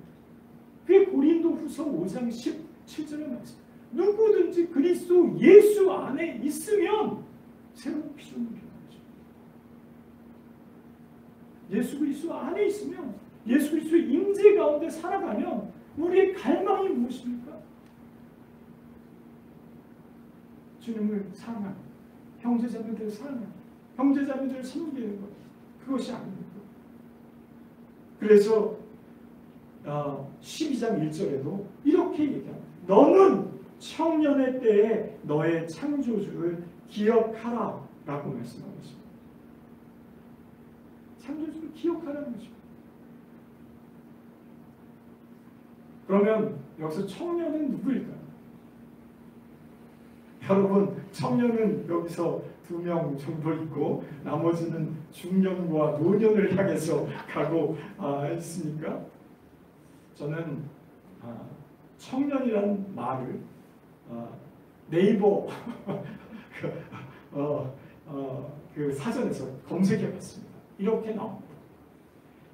그게 고린도후서 5장 17절의 말씀. 누구든지 그리스도 예수 안에 있으면 새로운 피조물이라는 거죠. 예수 그리스도 안에 있으면 예수 그리스도의 임재 가운데 살아가면 우리의 갈망이 무엇입니까? 주님을 사랑하는 형제자매들을 사랑하는 형제자매들을 섬기는 것 그것이 아닙니까? 그래서 12장 1절에도 이렇게 얘기합니다. 너는 청년의 때에 너의 창조주를 기억하라 라고 말씀하고 있습니다. 창조주를 기억하라는 거죠. 그러면 여기서 청년은 누구일까요? 여러분 청년은 여기서 2명 정도 있고 나머지는 중년과 노년을 향해서 가고 있으니까 저는 청년이라는 말을 네이버 그 사전에서 검색해봤습니다. 이렇게 나옵니다.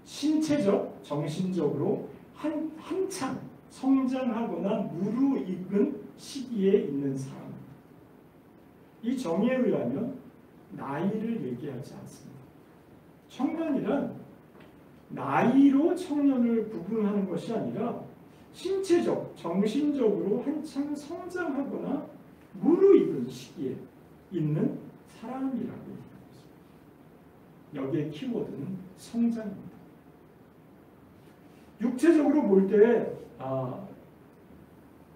신체적, 정신적으로 한창 성장하거나 무르익은 시기에 있는 사람. 이 정의에 의하면 나이를 얘기하지 않습니다. 청년이란 나이로 청년을 구분하는 것이 아니라 신체적, 정신적으로 한창 성장하거나 무르익은 시기에 있는 사람이라고 얘기하고 있습니다. 여기에 키워드는 성장입니다. 육체적으로 볼 때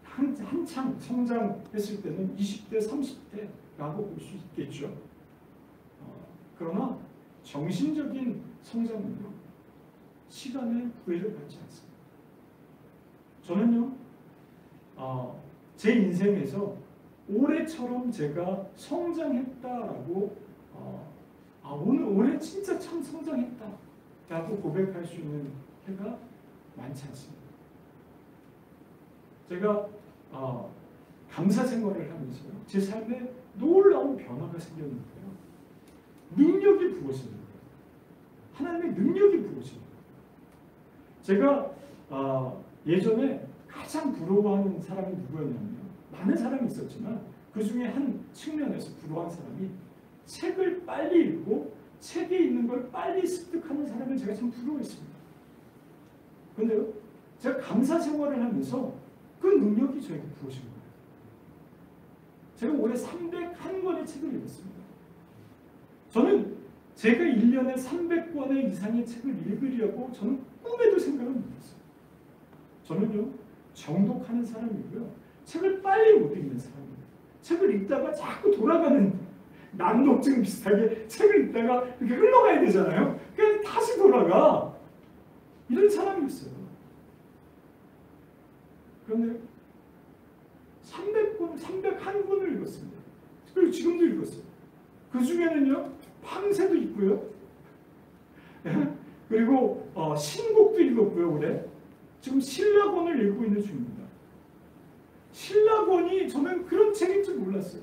한창 성장했을 때는 20대, 30대라고 볼 수 있겠죠. 그러나 정신적인 성장은요. 시간의 구애를 받지 않습니다. 저는요. 제 인생에서 올해처럼 제가 성장했다라고 오늘 올해 진짜 참 성장했다라고 고백할 수 있는 해가 많지 않습니다. 제가 감사 생활을 하면서요, 제 삶에 놀라운 변화가 생겼는데요. 능력이 부어지는 거예요. 하나님의 능력이 부어지는 거예요. 제가 예전에 가장 부러워하는 사람이 누구였냐면요. 많은 사람이 있었지만 그 중에 한 측면에서 부러워한 사람이 책을 빨리 읽고 책에 있는 걸 빨리 습득하는 사람을 제가 참 부러워했습니다. 그런데요, 제가 감사 생활을 하면서 그 능력이 저에게 부어진 거예요. 제가 올해 301권의 책을 읽었습니다. 저는 제가 1년에 300권의 이상의 책을 읽으려고 저는 꿈에도 생각을 못했어요. 저는요, 정독하는 사람이고요, 책을 빨리 못 읽는 사람이에요. 책을 읽다가 자꾸 돌아가는, 난독증 비슷하게 책을 읽다가 이렇게 흘러가야 되잖아요. 그래서 다시 돌아가. 이런 사람이었어요. 그런데 301권을 읽었습니다. 그리고 지금도 읽었어요. 그 중에는요, 판세도 있고요. 그리고 신곡도 읽었고요, 올해. 지금 신라권을 읽고 있는 중입니다. 신라권이 저는 그런 책인 줄 몰랐어요.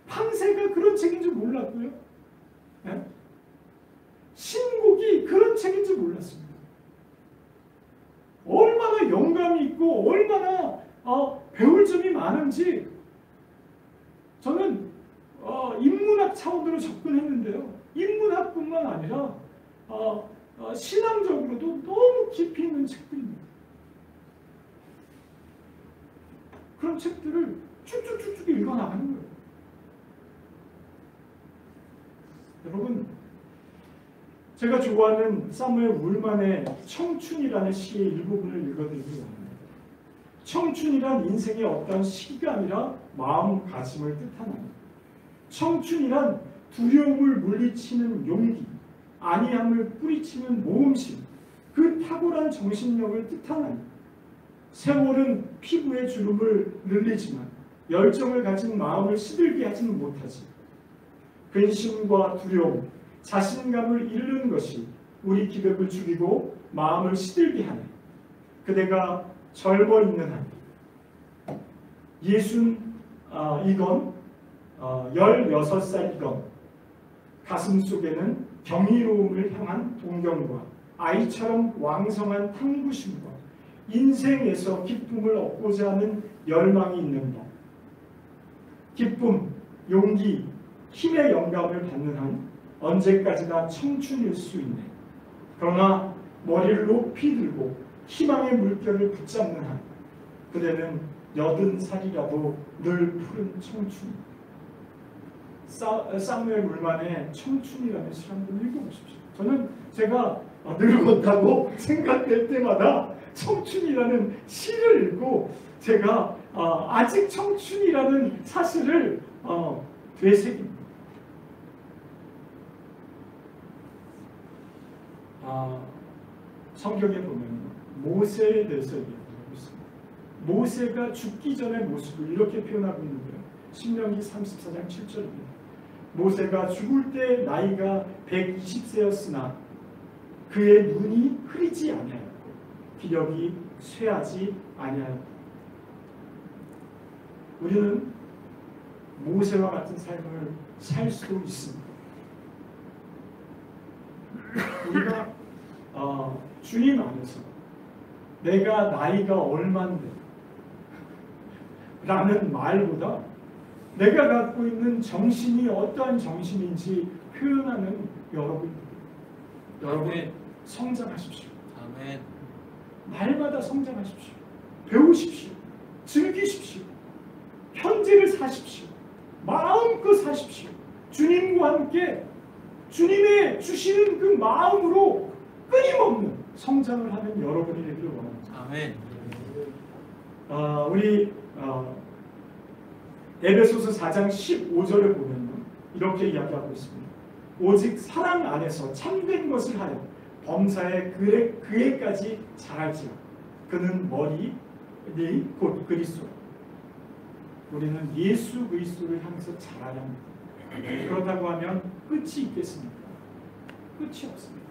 판세가 그런 책인 줄 몰랐고요. 신곡이 그런 책인 줄 몰랐습니다. 얼마나 영감이 있고 얼마나 배울 점이 많은지 저는 인문학 차원으로 접근했는데요. 인문학뿐만 아니라 신앙적으로도 너무 깊이 있는 책들입니다. 그런 책들을 쭉쭉쭉쭉 읽어나가는 거예요. 여러분, 제가 좋아하는 사무엘 울만의 청춘이라는 시의 일부분을 읽어드리기 원합니다. 청춘이란 인생의 어떤 시기가 아니라 마음가짐을 뜻하나요? 청춘이란 두려움을 물리치는 용기, 안이함을 뿌리치는 모험심, 그 탁월한 정신력을 뜻하나요? 세월은 피부의 주름을 늘리지만 열정을 가진 마음을 시들게 하지는 못하지. 근심과 두려움, 자신감을 잃는 것이 우리 기력을 죽이고 마음을 시들게 하네. 그대가 젊어 있는 한 16살이건 가슴 속에는 경이로움을 향한 동경과 아이처럼 왕성한 탐구심과 인생에서 기쁨을 얻고자 하는 열망이 있는다. 기쁨, 용기, 힘의 영감을 받는 한 언제까지나 청춘일 수 있네. 그러나 머리를 높이 들고 희망의 물결을 붙잡는 한 그대는 80살이라도 늘 푸른 청춘. 사무엘 울만의 청춘이라는 시 한번 읽어보십시오. 저는 제가 늙었다고 생각될 때마다 청춘이라는 시를 읽고 제가 아직 청춘이라는 사실을 되새깁니다. 성경에 보면 모세에 대해서 얘기하고 있습니다. 모세가 죽기 전의 모습을 이렇게 표현하고 있는데요. 신명기 34장 7절입니다. 모세가 죽을 때 나이가 120세였으나 그의 눈이 흐리지 아니하였고 기력이 쇠하지 아니하였다. 우리는 모세와 같은 삶을 살 수도 있습니다. 우리가 주님 안에서 내가 나이가 얼만데 라는 말보다 내가 갖고 있는 정신이 어떠한 정신인지 표현하는 여러분 성장하십시오. 아멘. 날마다 성장하십시오. 배우십시오. 즐기십시오. 현재를 사십시오. 마음껏 사십시오. 주님과 함께 주님의 주시는 그 마음으로 끊임없는 성장을 하는 여러분이 되기를 원합니다. 아멘. 우리 에베소서 4장 15절을 보면 이렇게 이야기하고 있습니다. 오직 사랑 안에서 참된 것을 하여 범사에 그에까지 자랄지라. 그는 머리 곧 그리스도. 우리는 예수 그리스도를 향해서 자라야 합니다. 그렇다고 하면 끝이 있겠습니까? 끝이 없습니다.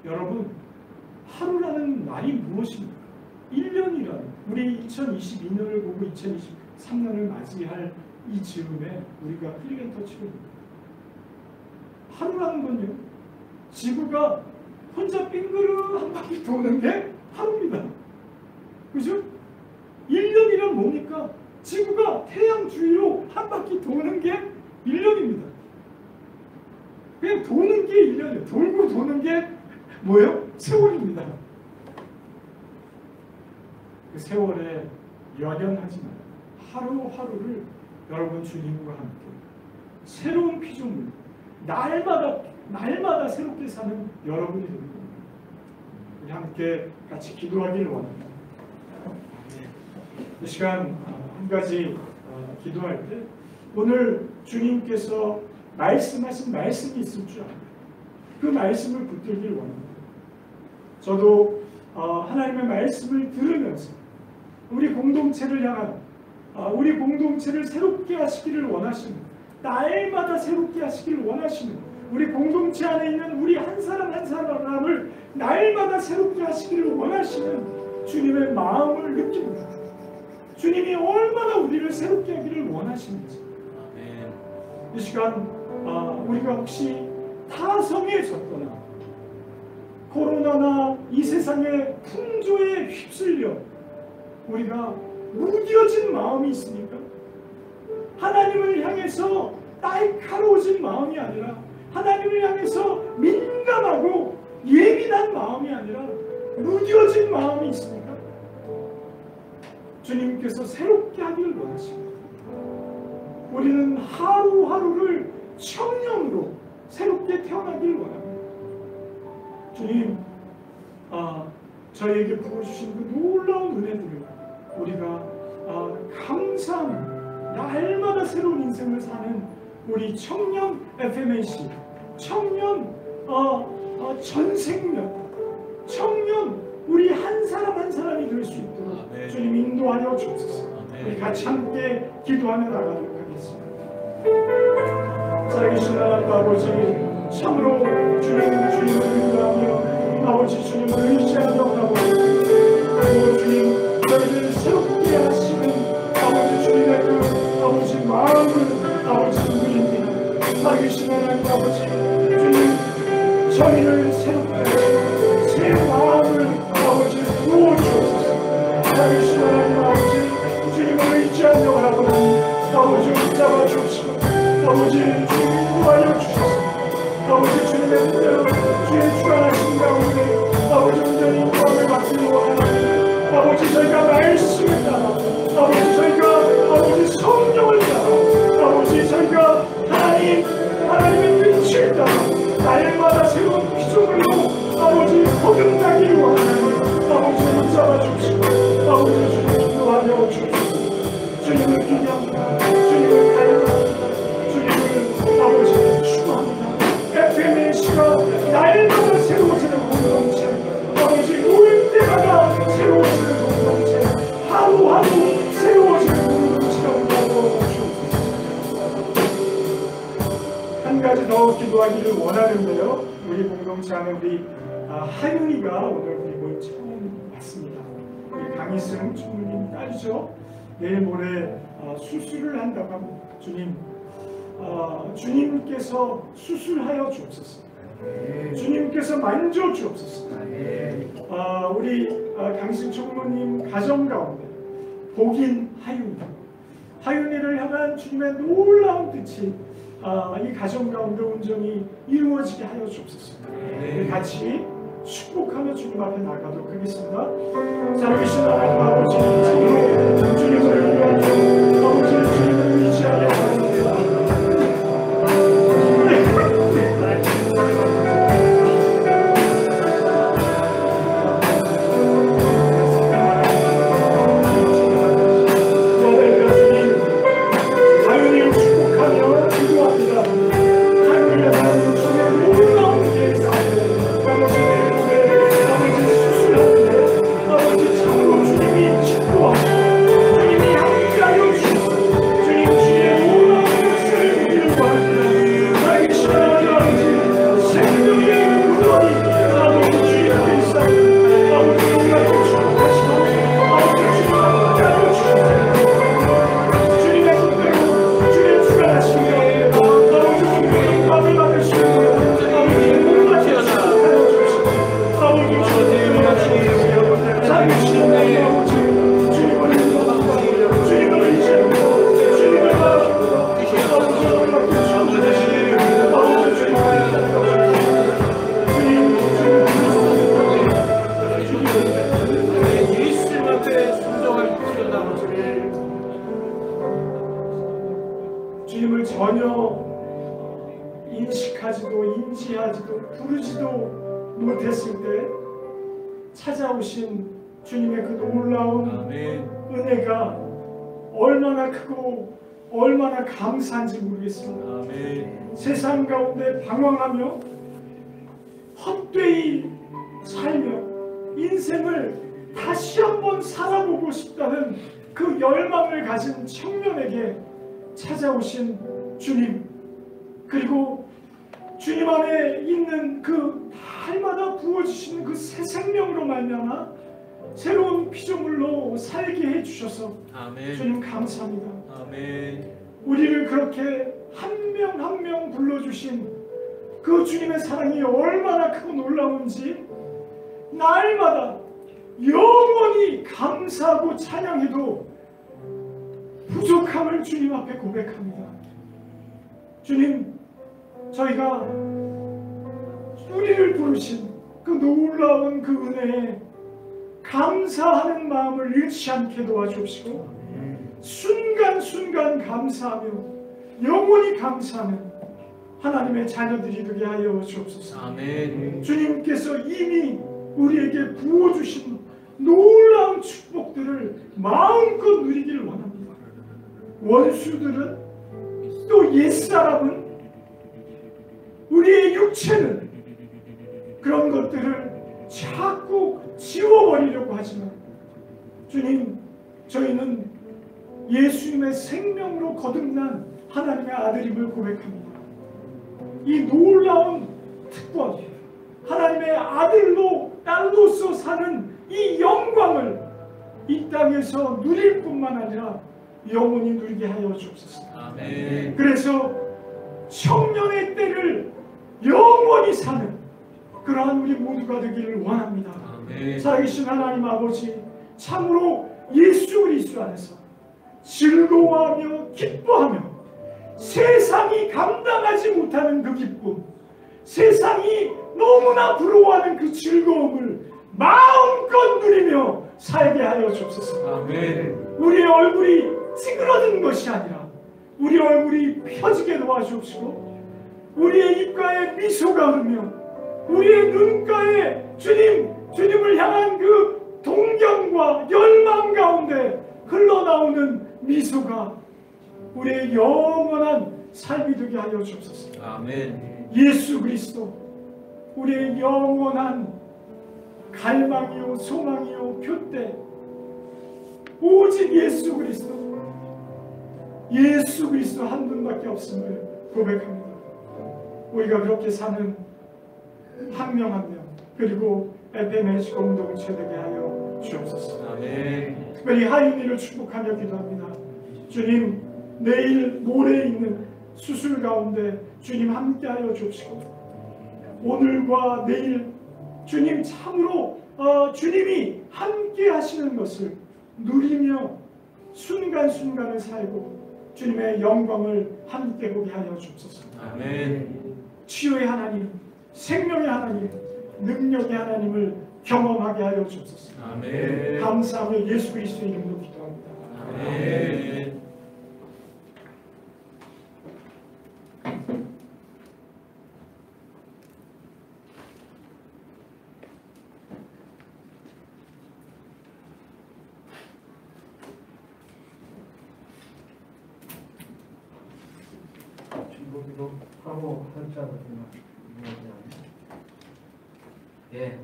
여러분, 하루라는 날이 무엇입니까? 1년이라는, 우리 2022년을 보고 2023년을 맞이할 이 즈음에 우리가 클릭 터치를 하루라는 건요, 지구가 혼자 빙그르 한 바퀴 도는 게 하루입니다. 그죠? 1년이란 뭡니까? 지구가 태양 주위로 한 바퀴 도는 게 1년입니다. 그냥 도는 게 1년이에요. 돌고 도는 게 뭐예요? 세월입니다. 그 세월에 연연하지 마요. 하루하루를 여러분 주님과 함께 새로운 피조물, 날마다 새롭게 사는 여러분이 되는 겁니다. 우리 함께 같이 기도하기를 원합니다. 이 시간 한 가지 기도할 때 오늘 주님께서 말씀하신 말씀이 있을 줄 압니다. 그 말씀을 붙들기를 원합니다. 저도 하나님의 말씀을 들으면서 우리 공동체를 향한 우리 공동체를 새롭게 하시기를 원하시는, 날마다 새롭게 하시기를 원하시는, 우리 공동체 안에 있는 우리 한 사람 한 사람을 날마다 새롭게 하시기를 원하시는 주님의 마음을 느낍니다. 주님이 얼마나 우리를 새롭게 하기를 원하시는지. 이 시간 우리가 혹시 타성에 졌거나 코로나나 이 세상의 풍조에 휩쓸려 우리가 무뎌진 마음이 있습니까? 하나님을 향해서 날카로워진 마음이 아니라 하나님을 향해서 민감하고 예민한 마음이 아니라 무뎌진 마음이 있습니까? 주님께서 새롭게 하기를 원하십니다. 우리는 하루하루를 청년으로 새롭게 태어나기를 원합니다. 주님, 저희에게 부어주신 그 놀라운 은혜들을 우리가 감사하며 날마다 새로운 인생을 사는 우리 청년 FMAC, 청년 전생년, 청년 우리 한 사람 한 사람이 될 수 있도록 주님 인도하여 주옵소서. 우리 같이 함께 기도하며 나가도록 하겠습니다. 살아계신 하나님 아버지, 참으로 주님을 인도하며 아버지 주님을 의지하며 아버지 주님 저희를 새롭게 하시는 아버지 주님의 그 아버지 마음을 아버지 누립니다. 살아계신 하나님 아버지 주님 저희를 새롭게 하시는 새 마음을 아버지 부어주옵소서. 살아계신 하나님 아버지 주님을 의지하며 아버지 붙잡아 주옵시고 아버지 주님 인도하여 주셔서 아버지 주님의 은혜로 주의 주관하신 가운데 아버지 온전히 인도함을 받기 원하는 아버지 저희가 말씀을 따라 아버지 저희가 아버지 성령을 따라 아버지 저희가 하나님의 빛을 따라 날마다 새로운 피조물로 아버지 거듭나기를 원하는 아버지 붙잡아 주시고 아버지 주님 인도하여 주옵소서. 주님을 기대합니다. 주님을 갈망합니다. 주님을 아버지 추구합니다. FMAC가 날마다 새로워지는 공동체, 아버지 올 때마다 새로워지는 공동체, 하루하루 새로워지는 공동체가 되도록 주옵소서. 한 가지 더 기도하기를 원하는데요. 우리 공동체 안에 우리 하윤이가 오늘 우리 모임 처음 왔습니다. 우리 강희승 총무님 딸이죠. 내일 모레 수술을 한다고 합니다. 주님, 주님께서 수술하여 주옵소서. 주님께서 만져 주옵소서. 우리 강희승 총무님 가정 가운데 복인 하윤이를 향한 주님의 놀라운 뜻이 이 가정 가운데 온전히 이루어지게 하여 주옵소서. 같이 축복하며 주님 앞에 나가도록 하겠습니다. 살아계신 하나님 아버지, 주님을 위하여 아버지 주님을 의지하여 합니다. 주님이 함께하여 주옵소서. 인식하지도 인지하지도 부르지도 못했을 때 찾아오신 주님의 그 놀라운 아멘. 은혜가 얼마나 크고 얼마나 감사한지 모르겠습니다. 아멘. 세상 가운데 방황하며 헛되이 살며 인생을 다시 한번 살아보고 싶다는 그 열망을 가진 청년에게 찾아오신 주님, 그리고 주님 안에 있는 그 날마다 부어주시는 그 새 생명으로 말미암아 새로운 피조물로 살게 해주셔서 아멘. 주님 감사합니다. 아멘. 우리를 그렇게 한 명 한 명 불러주신 그 주님의 사랑이 얼마나 크고 놀라운지 날마다 영원히 감사하고 찬양해도 부족함을 주님 앞에 고백합니다. 주님, 저희가 우리를 부르신 그 놀라운 그 은혜에 감사하는 마음을 잃지 않게 도와주시고 순간순간 감사하며 영원히 감사하는 하나님의 자녀들이 되게 하여 주옵소서. 아멘. 주님께서 이미 우리에게 부어주신 놀라운 축복들을 마음껏 누리기를 원합니다. 원수들은 또 옛사람은 우리의 육체는 그런 것들을 자꾸 지워버리려고 하지만 주님, 저희는 예수님의 생명으로 거듭난 하나님의 아들임을 고백합니다. 이 놀라운 특권, 하나님의 아들로 딸로서 사는 이 영광을 이 땅에서 누릴 뿐만 아니라 영원히 누리게 하여 주옵소서. 아멘. 그래서 청년의 때를 영원히 사는 그러한 우리 모두가 되기를 원합니다. 아멘. 살아계신 하나님 아버지, 참으로 예수 그리스도 안에서 즐거워하며 기뻐하며 세상이 감당하지 못하는 그 기쁨, 세상이 너무나 부러워하는 그 즐거움을 마음껏 누리며 살게 하여 주옵소서. 아멘. 우리의 얼굴이 찌그러든 것이 아니라 우리 얼굴이 펴지게 도와주옵시고 우리의 입가에 미소가 흐르며 우리의 눈가에 주님을 향한 그 동경과 열망 가운데 흘러나오는 미소가 우리의 영원한 삶이 되게 하여 주옵소서. 아멘. 예수 그리스도 우리의 영원한 갈망이요 소망이요 표대, 오직 예수 그리스도 한 분밖에 없음을 고백합니다. 우리가 그렇게 사는 한 명 한 명, 그리고 FMH 공동체 되게 하여 주옵소서. 아멘. 특별히 하윤이를 축복하며 기도합니다. 주님, 내일 모레 있는 수술 가운데 주님 함께하여 주옵시고 오늘과 내일 주님 참으로 주님이 함께 하시는 것을 누리며 순간순간을 살고 주님의 영광을 함께 보게 하여 주옵소서. 아멘. 치유의 하나님, 생명의 하나님, 능력의 하나님을 경험하게 하여 주옵소서. 아멘. 감사하며 예수 그리스도의 이름으로 기도합니다. 아멘. 중보기도 하고 한자거든요. 예,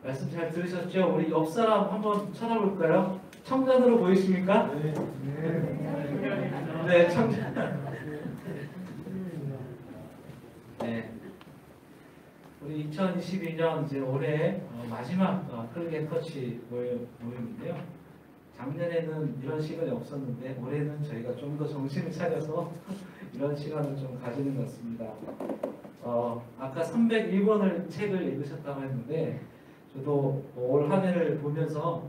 말씀 잘 들으셨죠? 우리 옆 사람 한번 쳐다볼까요? 청년으로 보이십니까? 네, 청년. 네, 우리 2022년 이제 올해 마지막 클리게 터치 모임인데요. 작년에는 이런 시간이 없었는데 올해는 저희가 좀 더 정신을 차려서 이런 시간을 좀 가지는 것 같습니다. 아까 301권을 책을 읽으셨다고 했는데 저도 올 한 해를 보면서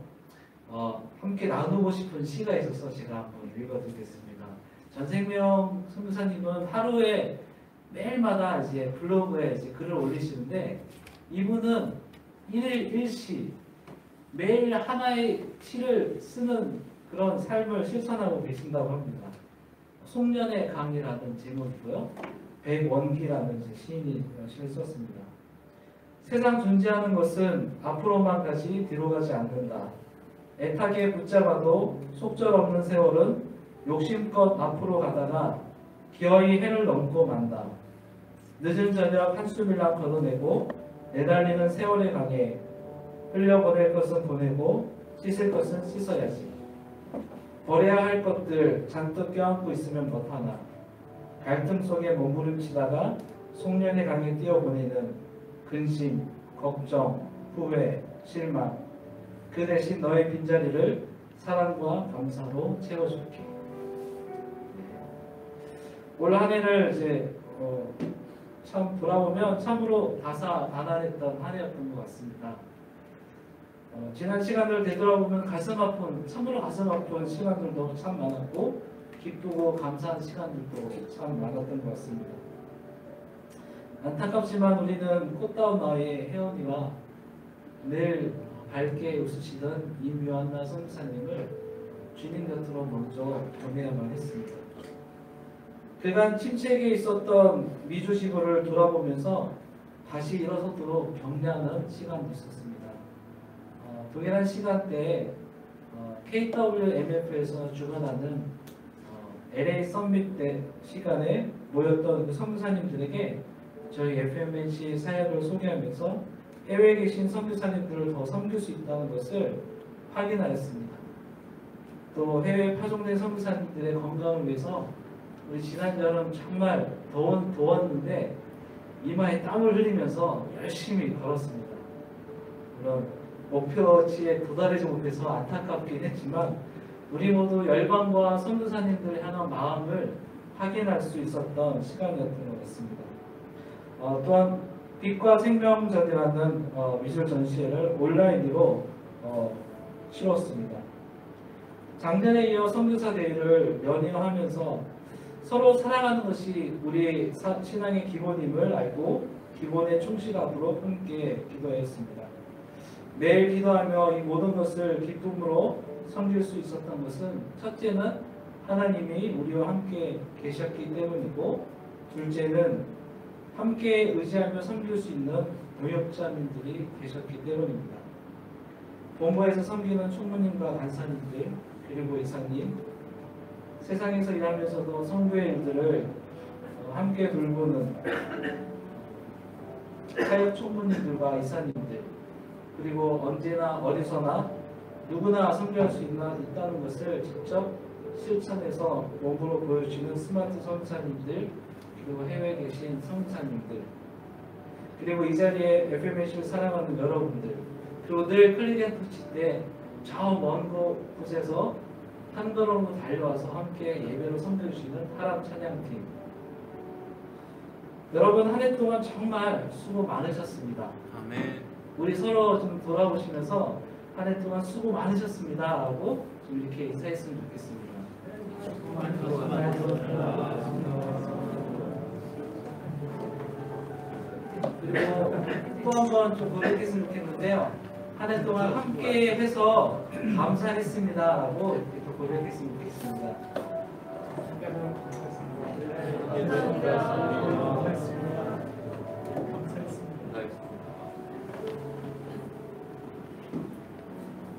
함께 나누고 싶은 시가 있어서 제가 한번 읽어드리겠습니다. 전생명 선교사님은 하루에 매일마다 이제 블로그에 이제 글을 올리시는데 이분은 일일 일시 매일 하나의 시를 쓰는 그런 삶을 실천하고 계신다고 합니다. 송년의 강이라는 제목이고요. 백원기라는 시인이 시를 썼습니다. 세상 존재하는 것은 앞으로만 가지 뒤로 가지 않는다. 애타게 붙잡아도 속절없는 세월은 욕심껏 앞으로 가다가 기어이 해를 넘고 만다. 늦은 저녁 한숨이나 걷어내고 내달리는 세월의 강에 흘려보낼 것은 보내고 씻을 것은 씻어야지. 버려야 할 것들 잔뜩 껴안고 있으면 못하나 갈등 속에 몸부림치다가 송년의 강에 뛰어보내는 근심, 걱정, 후회, 실망 그 대신 너의 빈자리를 사랑과 감사로 채워줄게. 올 한 해를 이제 참 돌아보면 참으로 다사다난했던 한 해였던 것 같습니다. 지난 시간을 되돌아보면 참으로 가슴 아픈 시간들도 참 많았고 기쁘고 감사한 시간들도 참 많았던 것 같습니다. 안타깝지만 우리는 꽃다운 나이의 혜원이와 늘 밝게 웃으시던 임요한나 선교사님을 주님 곁으로 먼저 보내야만 했습니다. 그간 침체기에 있었던 미주시구를 돌아보면서 다시 일어서도록 격려하는 시간도 있었습니다. 동일한 시간대에 KWMF에서 주관하는 LA 썸밋 때 시간에 모였던 그 선교사님들에게 저희 FMNC 사역을 소개하면서 해외에 계신 선교사님들을 더 섬길 수 있다는 것을 확인하였습니다. 또 해외 파송된 선교사님들의 건강을 위해서 우리 지난 여름 정말 더웠는데 이마에 땀을 흘리면서 열심히 걸었습니다. 물론 목표치에 도달하지 못해서 안타깝긴 했지만 우리 모두 열방과 선교사님들을 향한 마음을 확인할 수 있었던 시간이었던 것 같습니다. 또한 빛과 생명전이라는 미술 전시회를 온라인으로 치렀습니다. 작년에 이어 선교사 대회를 연이어하면서 서로 사랑하는 것이 우리 신앙의 기본임을 알고 기본에 충실하도록 함께 기도했습니다. 매일 기도하며 이 모든 것을 기쁨으로 섬길 수 있었던 것은 첫째는 하나님이 우리와 함께 계셨기 때문이고 둘째는 함께 의지하며 섬길 수 있는 동역자님들이 계셨기 때문입니다. 본부에서 섬기는 총무님과 간사님들 그리고 이사님 세상에서 일하면서도 선교의 일들을 함께 돌보는 사역 총무님들과 이사님들 그리고 언제나 어디서나 누구나 섬겨할 수 있다는 것을 직접 실천해서 몸으로 보여주는 스마트 선교사님들 그리고 해외에 계신 선교사님들 그리고 이 자리에 FMNC를 사랑하는 여러분들 그리고 늘 클리겐토치 때 저 먼 곳에서 한 걸음으로 달려와서 함께 예배로 섬겨주시는 하람 찬양팀 여러분 한 해 동안 정말 수고 많으셨습니다. 아멘. 우리 서로 좀 돌아보시면서 한 해 동안 수고 많으셨습니다 하고 좀 이렇게 인사했으면 좋겠습니다. 그리고 또 한 번 좀 고백했으면 좋겠는데요. 한 해 동안 함께 해서 감사했습니다 라고 이렇게 또 고백했으면 좋겠습니다.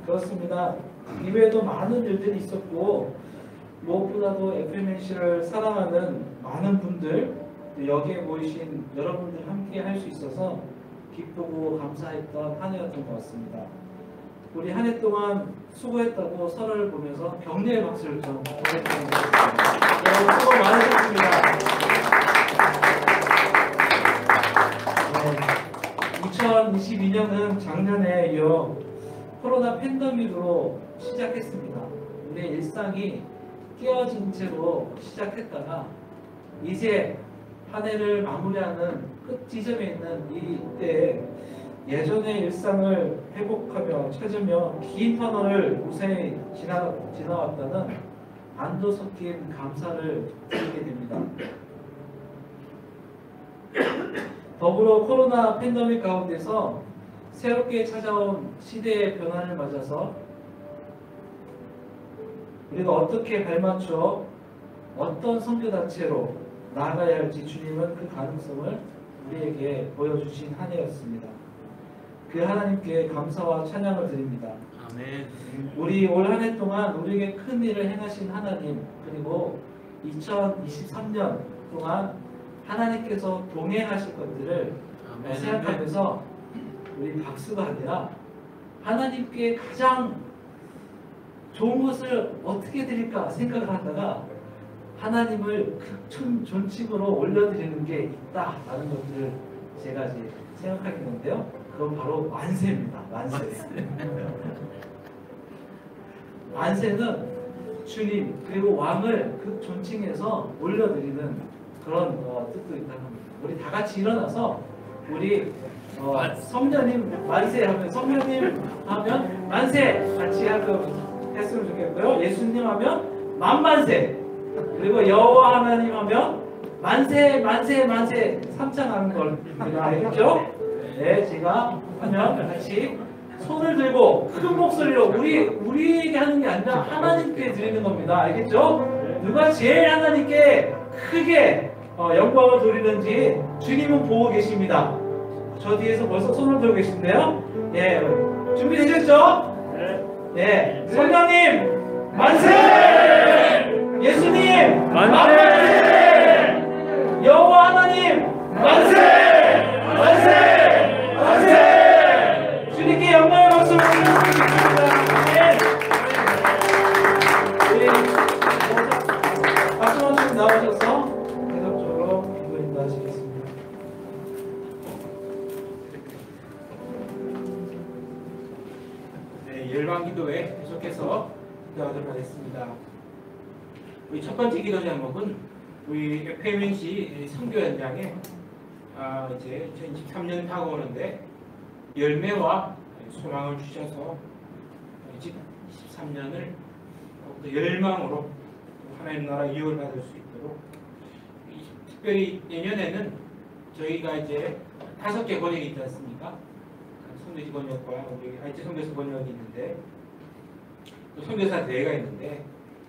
그렇습니다. 이외에도 많은 일들이 있었고 무엇보다도 FMNC를 사랑하는 많은 분들 여기에 모이신 여러분들 함께 할 수 있어서 기쁘고 감사했던 한 해였던 것 같습니다. 우리 한 해 동안 수고했다고 서로를 보면서 격려의 박수를 좀 보내드리는 것 같습니다. 여러분 수고 많으셨습니다. 2022년은 작년에 이어 코로나 팬데믹으로 시작했습니다. 우리의 일상이 깨어진 채로 시작했다가 이제 한 해를 마무리하는 끝 지점에 있는 이때에 예전의 일상을 회복하며 찾으며 긴 터널을 무사히 지나왔다는 안도 섞인 감사를 드리게 됩니다. 더불어 코로나 팬데믹 가운데서 새롭게 찾아온 시대의 변화를 맞아서 우리가 어떻게 발맞춰 어떤 선교단체로 나아가야 할지 주님은 그 가능성을 우리에게 보여주신 한 해였습니다. 그 하나님께 감사와 찬양을 드립니다. 아멘. 우리 올 한 해 동안 우리에게 큰 일을 행하신 하나님, 그리고 2023년 동안 하나님께서 동행하실 것들을 생각하면서 우리 박수가 아니라 하나님께 가장 좋은 것을 어떻게 드릴까 생각을 하다가 하나님을 큰 존칭으로 올려드리는 게 있다라는 것들을 제가 이제 생각하게 되는데요. 그건 바로 만세입니다. 만세. 만세는 주님 그리고 왕을 그 존칭해서 올려드리는 그런 뜻도 있다고 합니다. 우리 다 같이 일어나서 우리 성녀님 만세 하면 성녀님 하면 만세 같이 했으면 좋겠고요. 예수님 하면 만만세, 그리고 여호와 하나님 하면 만세 만세 만세 삼창하는 걸 알겠죠? 네, 제가 하면 같이 손을 들고 큰 목소리로 우리에게 하는 게 아니라 하나님께 드리는 겁니다. 알겠죠? 누가 제일 하나님께 크게 영광을 돌리는지 주님은 보고 계십니다. 저 뒤에서 벌써 손을 들고 계신데요. 예, 준비되셨죠? 네, 성령님 만세! 예수님 만세! 여호와 하나님 만세! 만세! 만세! 주님께 영광의 박수 부탁드립니다. 박수원님 나오셔서 계속적으로 기도 인도하시겠습니다. 네, 열방기도회 계속해서 기도하도록 하겠습니다. 우리 첫 번째 기도 제목은 우리 FMNC 선교 현장에 이제 2023년 다가오는데 열매와 소망을 주셔서 2023년을 더욱더 열망으로 하나님 나라 이익을 받을 수 있도록, 특별히 내년에는 저희가 이제 5개 번역이 있지 않습니까? 선교지 번역과 우리 IT 선교사 번역이 있는데 또 선교사 대회가 있는데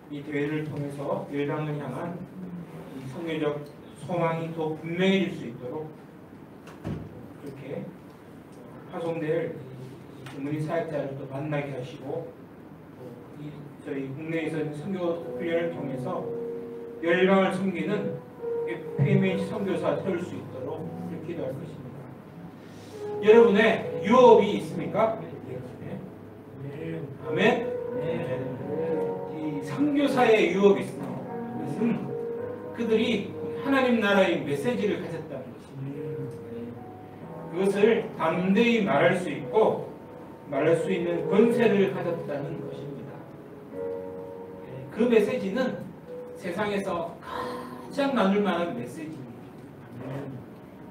이 대회를 통해서 열방을 향한 이 선교적 소망이 더 분명해질 수 있도록 그렇게 파송될 문의 사역자를 또 만나게 하시고 저희 국내에서 선교 훈련을 통해서 열방을 섬기는 FMH 선교사 세울 수 있도록 그렇게 기도할 것입니다. 여러분의 유업이 있습니까? 네. 아멘. 네. 이 선교사의 유업이 있습니다. 그것은 그들이 하나님 나라의 메시지를 가졌다는 것입니다. 그것을 담대히 말할 수 있고 말할 수 있는 권세를 가졌다는 것입니다. 그 메시지는 세상에서 가장 나눌 만한 메시지입니다.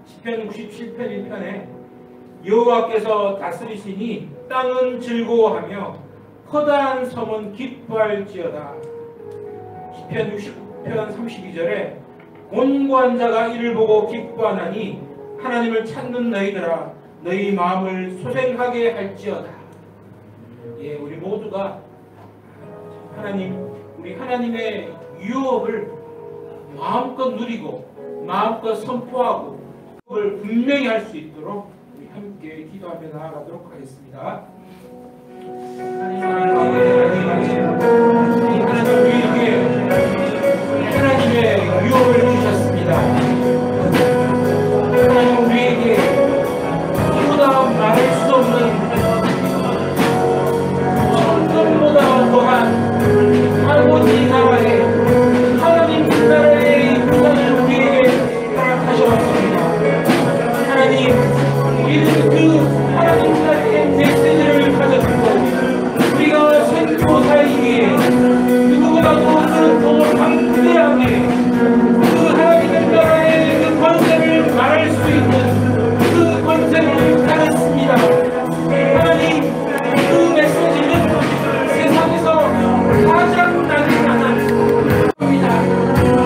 시편 67편 1편에 여호와께서 다스리시니 땅은 즐거워하며 허다한 섬은 기뻐할지어다. 시편 69편 32절에 곤고한 자가 이를 보고 기뻐하나니 하나님을 찾는 너희들아 너희 마음을 소생하게 할지어다. 예, 우리 모두가 우리 하나님의 유업을 마음껏 누리고 마음껏 선포하고 그걸 분명히 할 수 있도록 우리 함께 기도하며 나아가도록 하겠습니다. 하나님 우리에게 하나님의 유업을 주셨습니다. 하나님 우리에게 누구보다 말할 수 없는 천금보다 더한 아버지 나라의 하나님 나라의 구원을 우리에게 허락하셨습니다. 하나님 우리는 그 하나님 나라의 메시지를 가졌고 우리가 선교사이기에 누구보다도 더 강대하게 그 하나님 나라의 그 권세를 말할 수 있는 그 권세를 가졌습니다. 하나님 그 메시지는 세상에서 가장 나는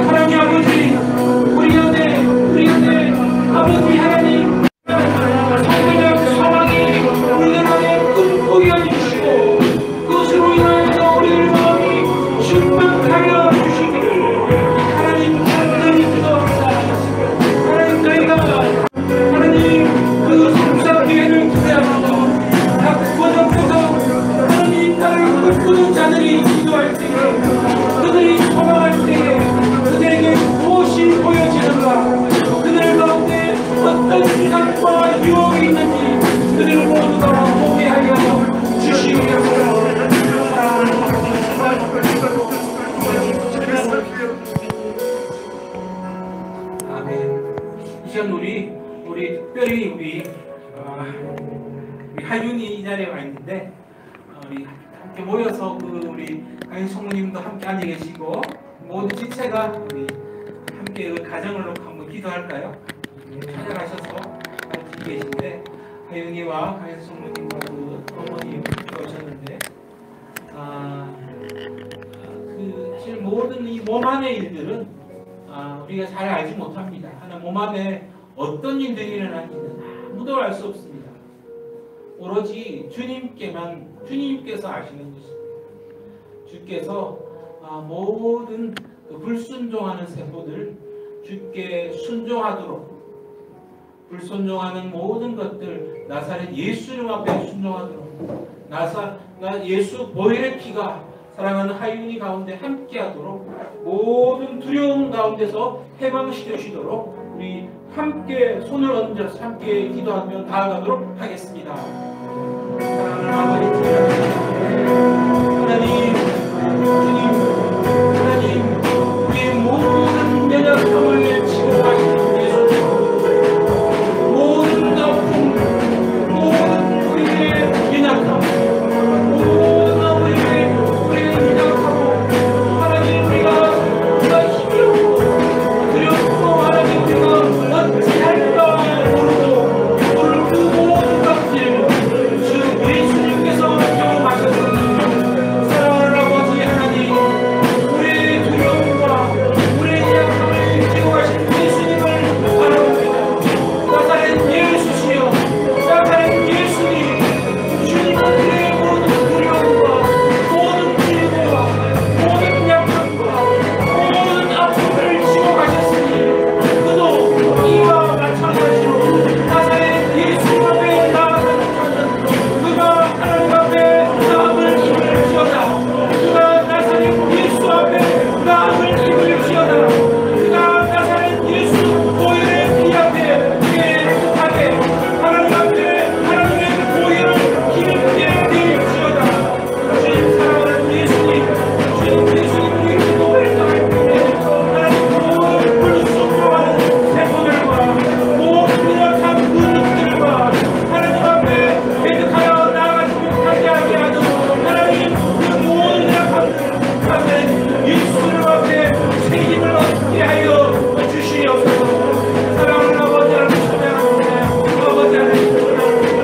하나님 아버지 우리 안에 아버지 하나님 성경적 소망이 우리들 안에 꿈꾸게 해주시고 그것으로 인하여서 우리들 마음이 충만하여 주시기를 하나님 간절히 기도합니다. 시간 우리 특별히 우리 하윤이 이 자리에 와 있는데 우리 함께 모여서 우리 하윤 총무님도 함께 앉아 계시고 모든 지체가 우리 함께 가정을 놓고 한번 기도할까요? 찾아가셔서 같이 계신데 하윤이와 하윤 총무님과 어머님 함께 오셨는데 그 모든 이 몸 안의 일들은 우리가 잘 알지 못합니다. 하나 몸 안에 어떤 일들이 일어나는지는 아무도 알 수 없습니다. 오로지 주님께서 아시는 것입니다. 주께서 모든 그 불순종하는 세포들 주께 순종하도록 불순종하는 모든 것들 나사렛 예수님 앞에 순종하도록 예수 보혈의 피가 사랑하는 하윤이 가운데 함께하도록 모든 두려움 가운데서 해방시켜 주시도록 우리 함께 손을 얹어서 함께 기도하며 나아가도록 하겠습니다. 사랑하는 아버지 하나님, 주님, 우리의 모든 연약함을 치고 가시는 예수님, 모든 아픔, 모든 우리의 연약함, 모든 우리의 연약하고 하나님 우리가 힘이 없고 두렵고 하나님 우리가 어찌 할까 모르고 그 모든 것들 주 예수님께서 경험하셨습니다. 사랑하는 아버지 하나님, 우리의 두려움과 우리의 연약함을 지고 가신 예수님을 바라봅니다. 나사렛 예수시여, 나사렛 예수님, 주님은 우리의 모든 두려움과 모든 질고와 모든 약함과 모든 아픔을 지고 가셨으니 그도 이와 마찬가지로 나사렛 예수님 앞에 나아가는 그가 하나님 앞에 마음을 입을지어다. 그가 나사렛 예수 앞에 마음을 입을지어다. 그가 나사렛 예수 보혈의 피 앞에 깨끗하게 하나님 앞에 하나님의 보혈을 힘있게 드릴지어다. 주님 사랑하는 예수님, 주님 예수님이 기도를 나갈 때 하나님 모든 불순종하는 세포들과 모든 연약한 근육들과 하나님 앞에 계속하여 나아가지 못하게 하게 하는 하나님 그 모든 연약함들 나사렛 예수님 앞에 새 힘을 얻게 하여 주시옵소서. 사랑하는 아버지 하나님 찬양합니다. 아버지 하나님 찬양합니다.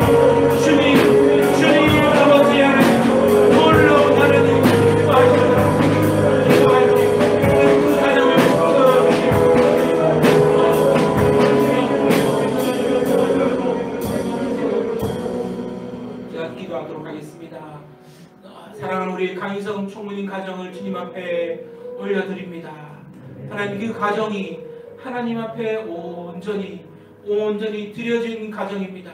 주님 아버지 하나님 놀라운 하나님 기도하시옵소서. 그 가정을 제가 기도하도록 하겠습니다. 사랑하는 우리 강희성 총무님 가정을 주님 앞에 올려드립니다. 하나님 그 가정이 하나님 앞에 온전히 드려진 가정입니다.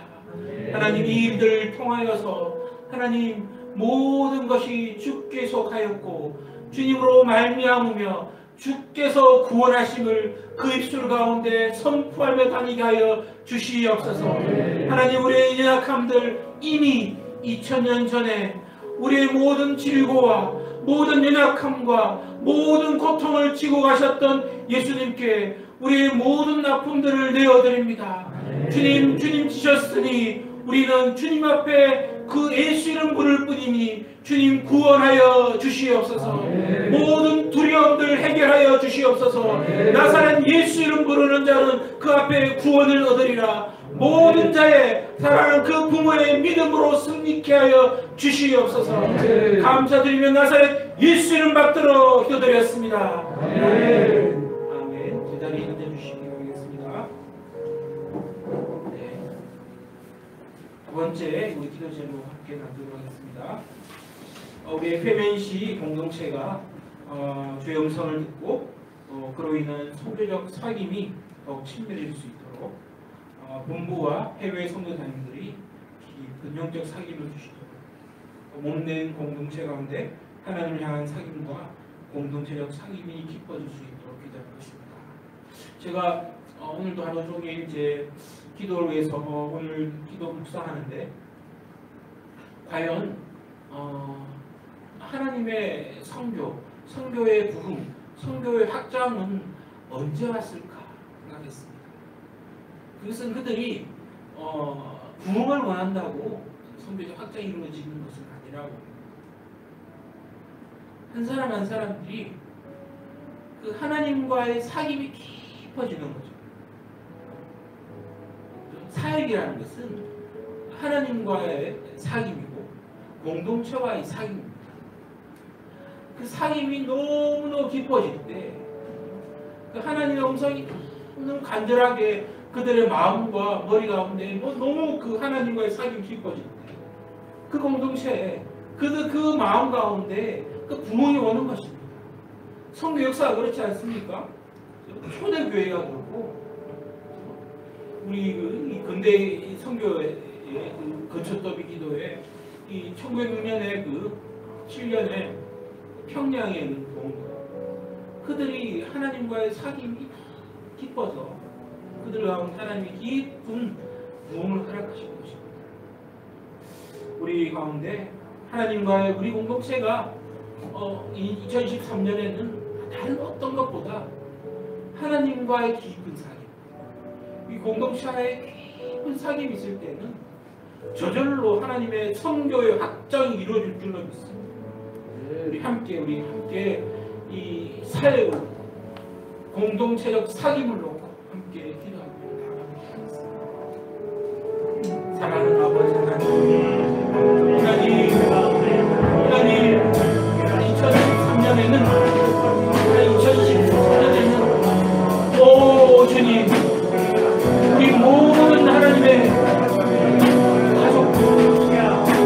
하나님 이 일들을 통하여서 하나님 모든 것이 주께 속하였고 주님으로 말미암으며 주께서 구원하심을 그 입술 가운데 선포하며 다니게 하여 주시옵소서. 하나님 우리의 연약함들 이미 2000년 전에 우리의 모든 질고와 모든 연약함과 모든 고통을 지고 가셨던 예수님께 우리의 모든 아픔들을 내어드립니다. 주님 지셨으니 우리는 주님 앞에 그 예수 이름 부를 뿐이니 주님 구원하여 주시옵소서. 모든 두려움들 해결하여 주시옵소서. 나사렛 예수 이름 부르는 자는 그 앞에 구원을 얻으리라. 모든 자의 사랑하는 그 부모의 믿음으로 승리케 하여 주시옵소서. 감사드리며 나사렛 예수 이름 받들어 기도드렸습니다. 아멘. 제 자리에 앉아주시기 바라겠습니다. 두 번째 우리 기도 제목 함께 나누도록 하겠습니다. 우리 회면시 공동체가 주의 음성을 듣고 그로 인한 소교적 사귐이 더욱 친밀해질 수 있도록 본부와 해외 선교사님들이 깊은 영적 사귐을 주시도록 몸낸 공동체 가운데 하나님을 향한 사귐과 공동체적 사귐이 깊어질 수 있도록 기도할 것입니다. 제가 오늘도 하루 종일 이제 기도를 위해서 오늘 기도 묵상하는데 과연 하나님의 성교의 부흥, 성교의 확장은 언제 왔을까 생각했습니다. 그것은 그들이 부흥을 원한다고 성교적 확장이 이루어지는 것은 아니라고. 한 사람 한 사람들이 그 하나님과의 사귐이 깊어지는 거죠. 사역이라는 것은 하나님과의 사귐이고 공동체와의 사귐입니다. 그 사귐이 너무너무 깊어질 때 그 하나님의 음성이 너무 간절하게 그들의 마음과 머리 가운데 너무 그 하나님과의 사귐이 깊어질 때 그 공동체에 그 마음 가운데 그 부흥이 오는 것입니다. 선교 역사가 그렇지 않습니까? 초대교회가 그렇고 우리 이 근대 선교의 그 거처더비 기도회 이 1906년에 그 7년에 평양에 있는 동도 그들이 하나님과의 사귐이 깊어서 그들 가운데 하나님이 깊은 부흥을 허락하신 것입니다. 우리 가운데 하나님과의 우리 공동체가 2023년에는 다른 어떤 것보다 하나님과의 깊은 사귐, 이 공동체와의 깊은 사귐이 있을 때는 저절로 하나님의 선교의 확장이 이루어질 줄로 믿습니다. 우리 함께 이 사역을 공동체적 사귐을 놓고 함께 기도하며 나아가겠습니다. 사랑하는 아버지 하나님, 2023년에는 오 주님, 우리 모든 하나님의 가족들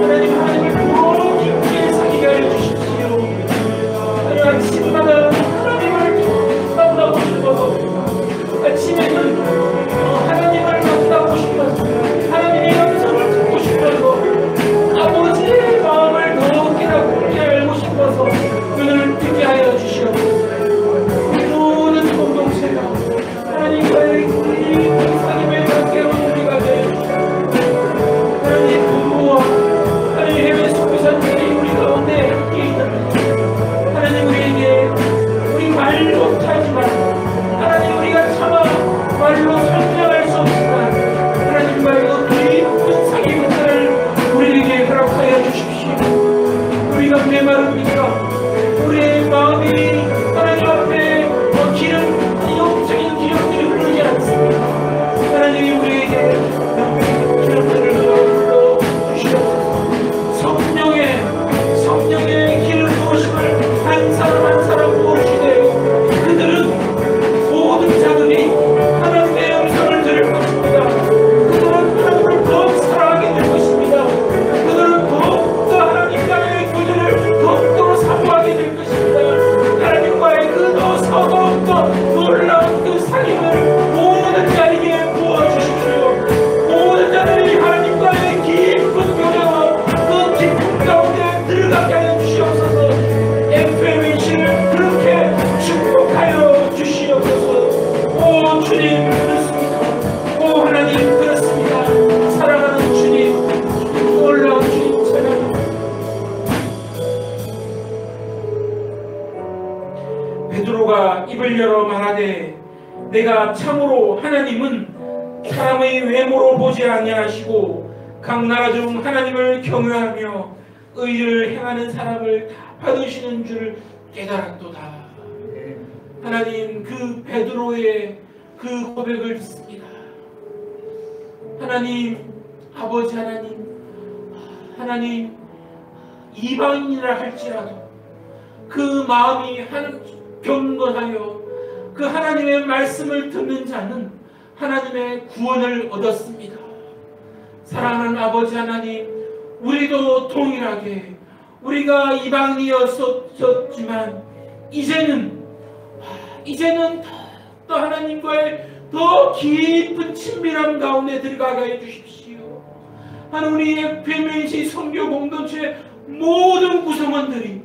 하나님을 더 깊게 사귀게 해주십시오. 하나님 아침마다 하나님을 만나고 싶어서 아침에는 하나님을 만나고 싶어서 하나님의 영성을 듣고 싶어서 아버지의 마음을 더 깨닫고 알고 싶어서 눈을 뜨게 하여 주시옵소서. 모든 공동체가 하나님과의 깊은 사귐을 갖게 하는 우리가 되어 하나님의 부모와 하나님의 해외 선교사들이 우리 가운데 함께 있다면 하나님 우리에게 우리 말로 못하지만 하나님 우리가 차마 말로 설명할 수 없지만 하나님과의 깊은 사귐을 우리에게 허락하여 주십시오. 우리가 메마릅니까? 우리의 마음이 하나님 앞에 기름, 영적인 기름들이 흐르지 않습니다. 하나님이 우리에게 기름들을 흘러 주시옵소서. 성령의 기름 부으심을 한 사람 부으시되 그들은 모든 자들이 하나님의 음성을 들을 것입니다. 그들은 하나님을 더욱 사랑하게 될 것입니다. 그들은 더욱더 하나님과의 교제를 더욱더 사모하게 될 것입니다. 하나님과의 더욱더 놀라운 그 사귐을 모든 자에게 부어주십시오. 모든 자들이 하나님과의 깊은 교제와 그 깊은 가운데 들어가게 하여 주시옵소서. FMC를 그렇게 축복하여 주시옵소서. 오 주님 그렇습니다. 오 하나님 그렇습니다. 사랑하는 주님, 놀라운 주님 찬양합니다. 베드로가 입을 열어 말하되 내가 참으로 하나님은 사람의 외모로 보지 아니하시고 각 나라 중 하나님을 경외하며 의를 행하는 사람을 다 받으시는 줄 깨달았도다. 하나님 그 베드로의 그 고백을 듣습니다. 하나님 아버지 하나님 이방인이라 할지라도 그 마음이 경건하여 그 하나님의 말씀을 듣는 자는 하나님의 구원을 얻었습니다. 사랑하는 아버지 하나님, 우리도 동일하게 우리가 이방인이었었지만 이제는 더 하나님과의 더 깊은 친밀함 가운데 들어가게 해주십시오. 하나님 우리의 FMC 선교 공동체 모든 구성원들이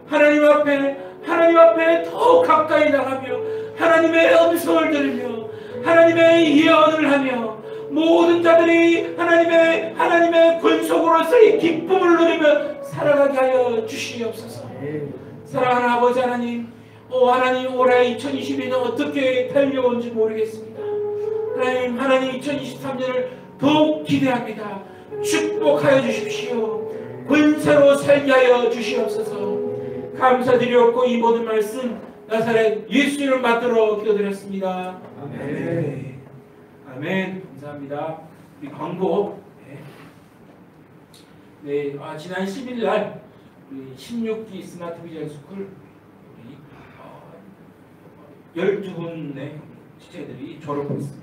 하나님 앞에 더 가까이 나가며 하나님의 음성을 들으며 하나님의 예언을 하며 모든 자들이 하나님의 권속으로서의 기쁨을 누리며 살아가게 하여 주시옵소서. 사랑하는 아버지 하나님, 하나님 올해 2022년 어떻게 달려온지 모르겠습니다. 하나님 2023년을 더욱 기대합니다. 축복하여 주십시오. 권세로 살게 하여 주시옵소서. 감사드렸고 이 모든 말씀 나사렛 예수 이름 받들어 기도드렸습니다. 아멘. 아멘. 감사합니다. 우리 광고. 네, 지난 10일 날 우리 16기 스마트 비전 스쿨 우리 12분의 지체들이 졸업했습니다.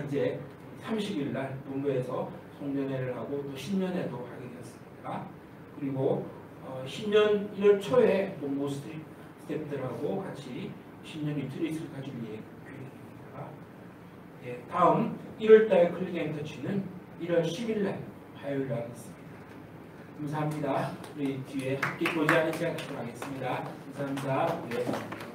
이제 30일 날 본부에서 송년회를 하고 또 신년회도 하게 되었습니다. 그리고 신년 1월 초에 본부 스태프들하고 같이 신년 리트릿을 가질 계획입니다. 네, 다음 1월달 클릭앤터치는 1월 10일날 화요일날 하겠습니다. 감사합니다. 우리 뒤에 함께 교제하는 시간 갖도록 하겠습니다. 감사합니다. 네.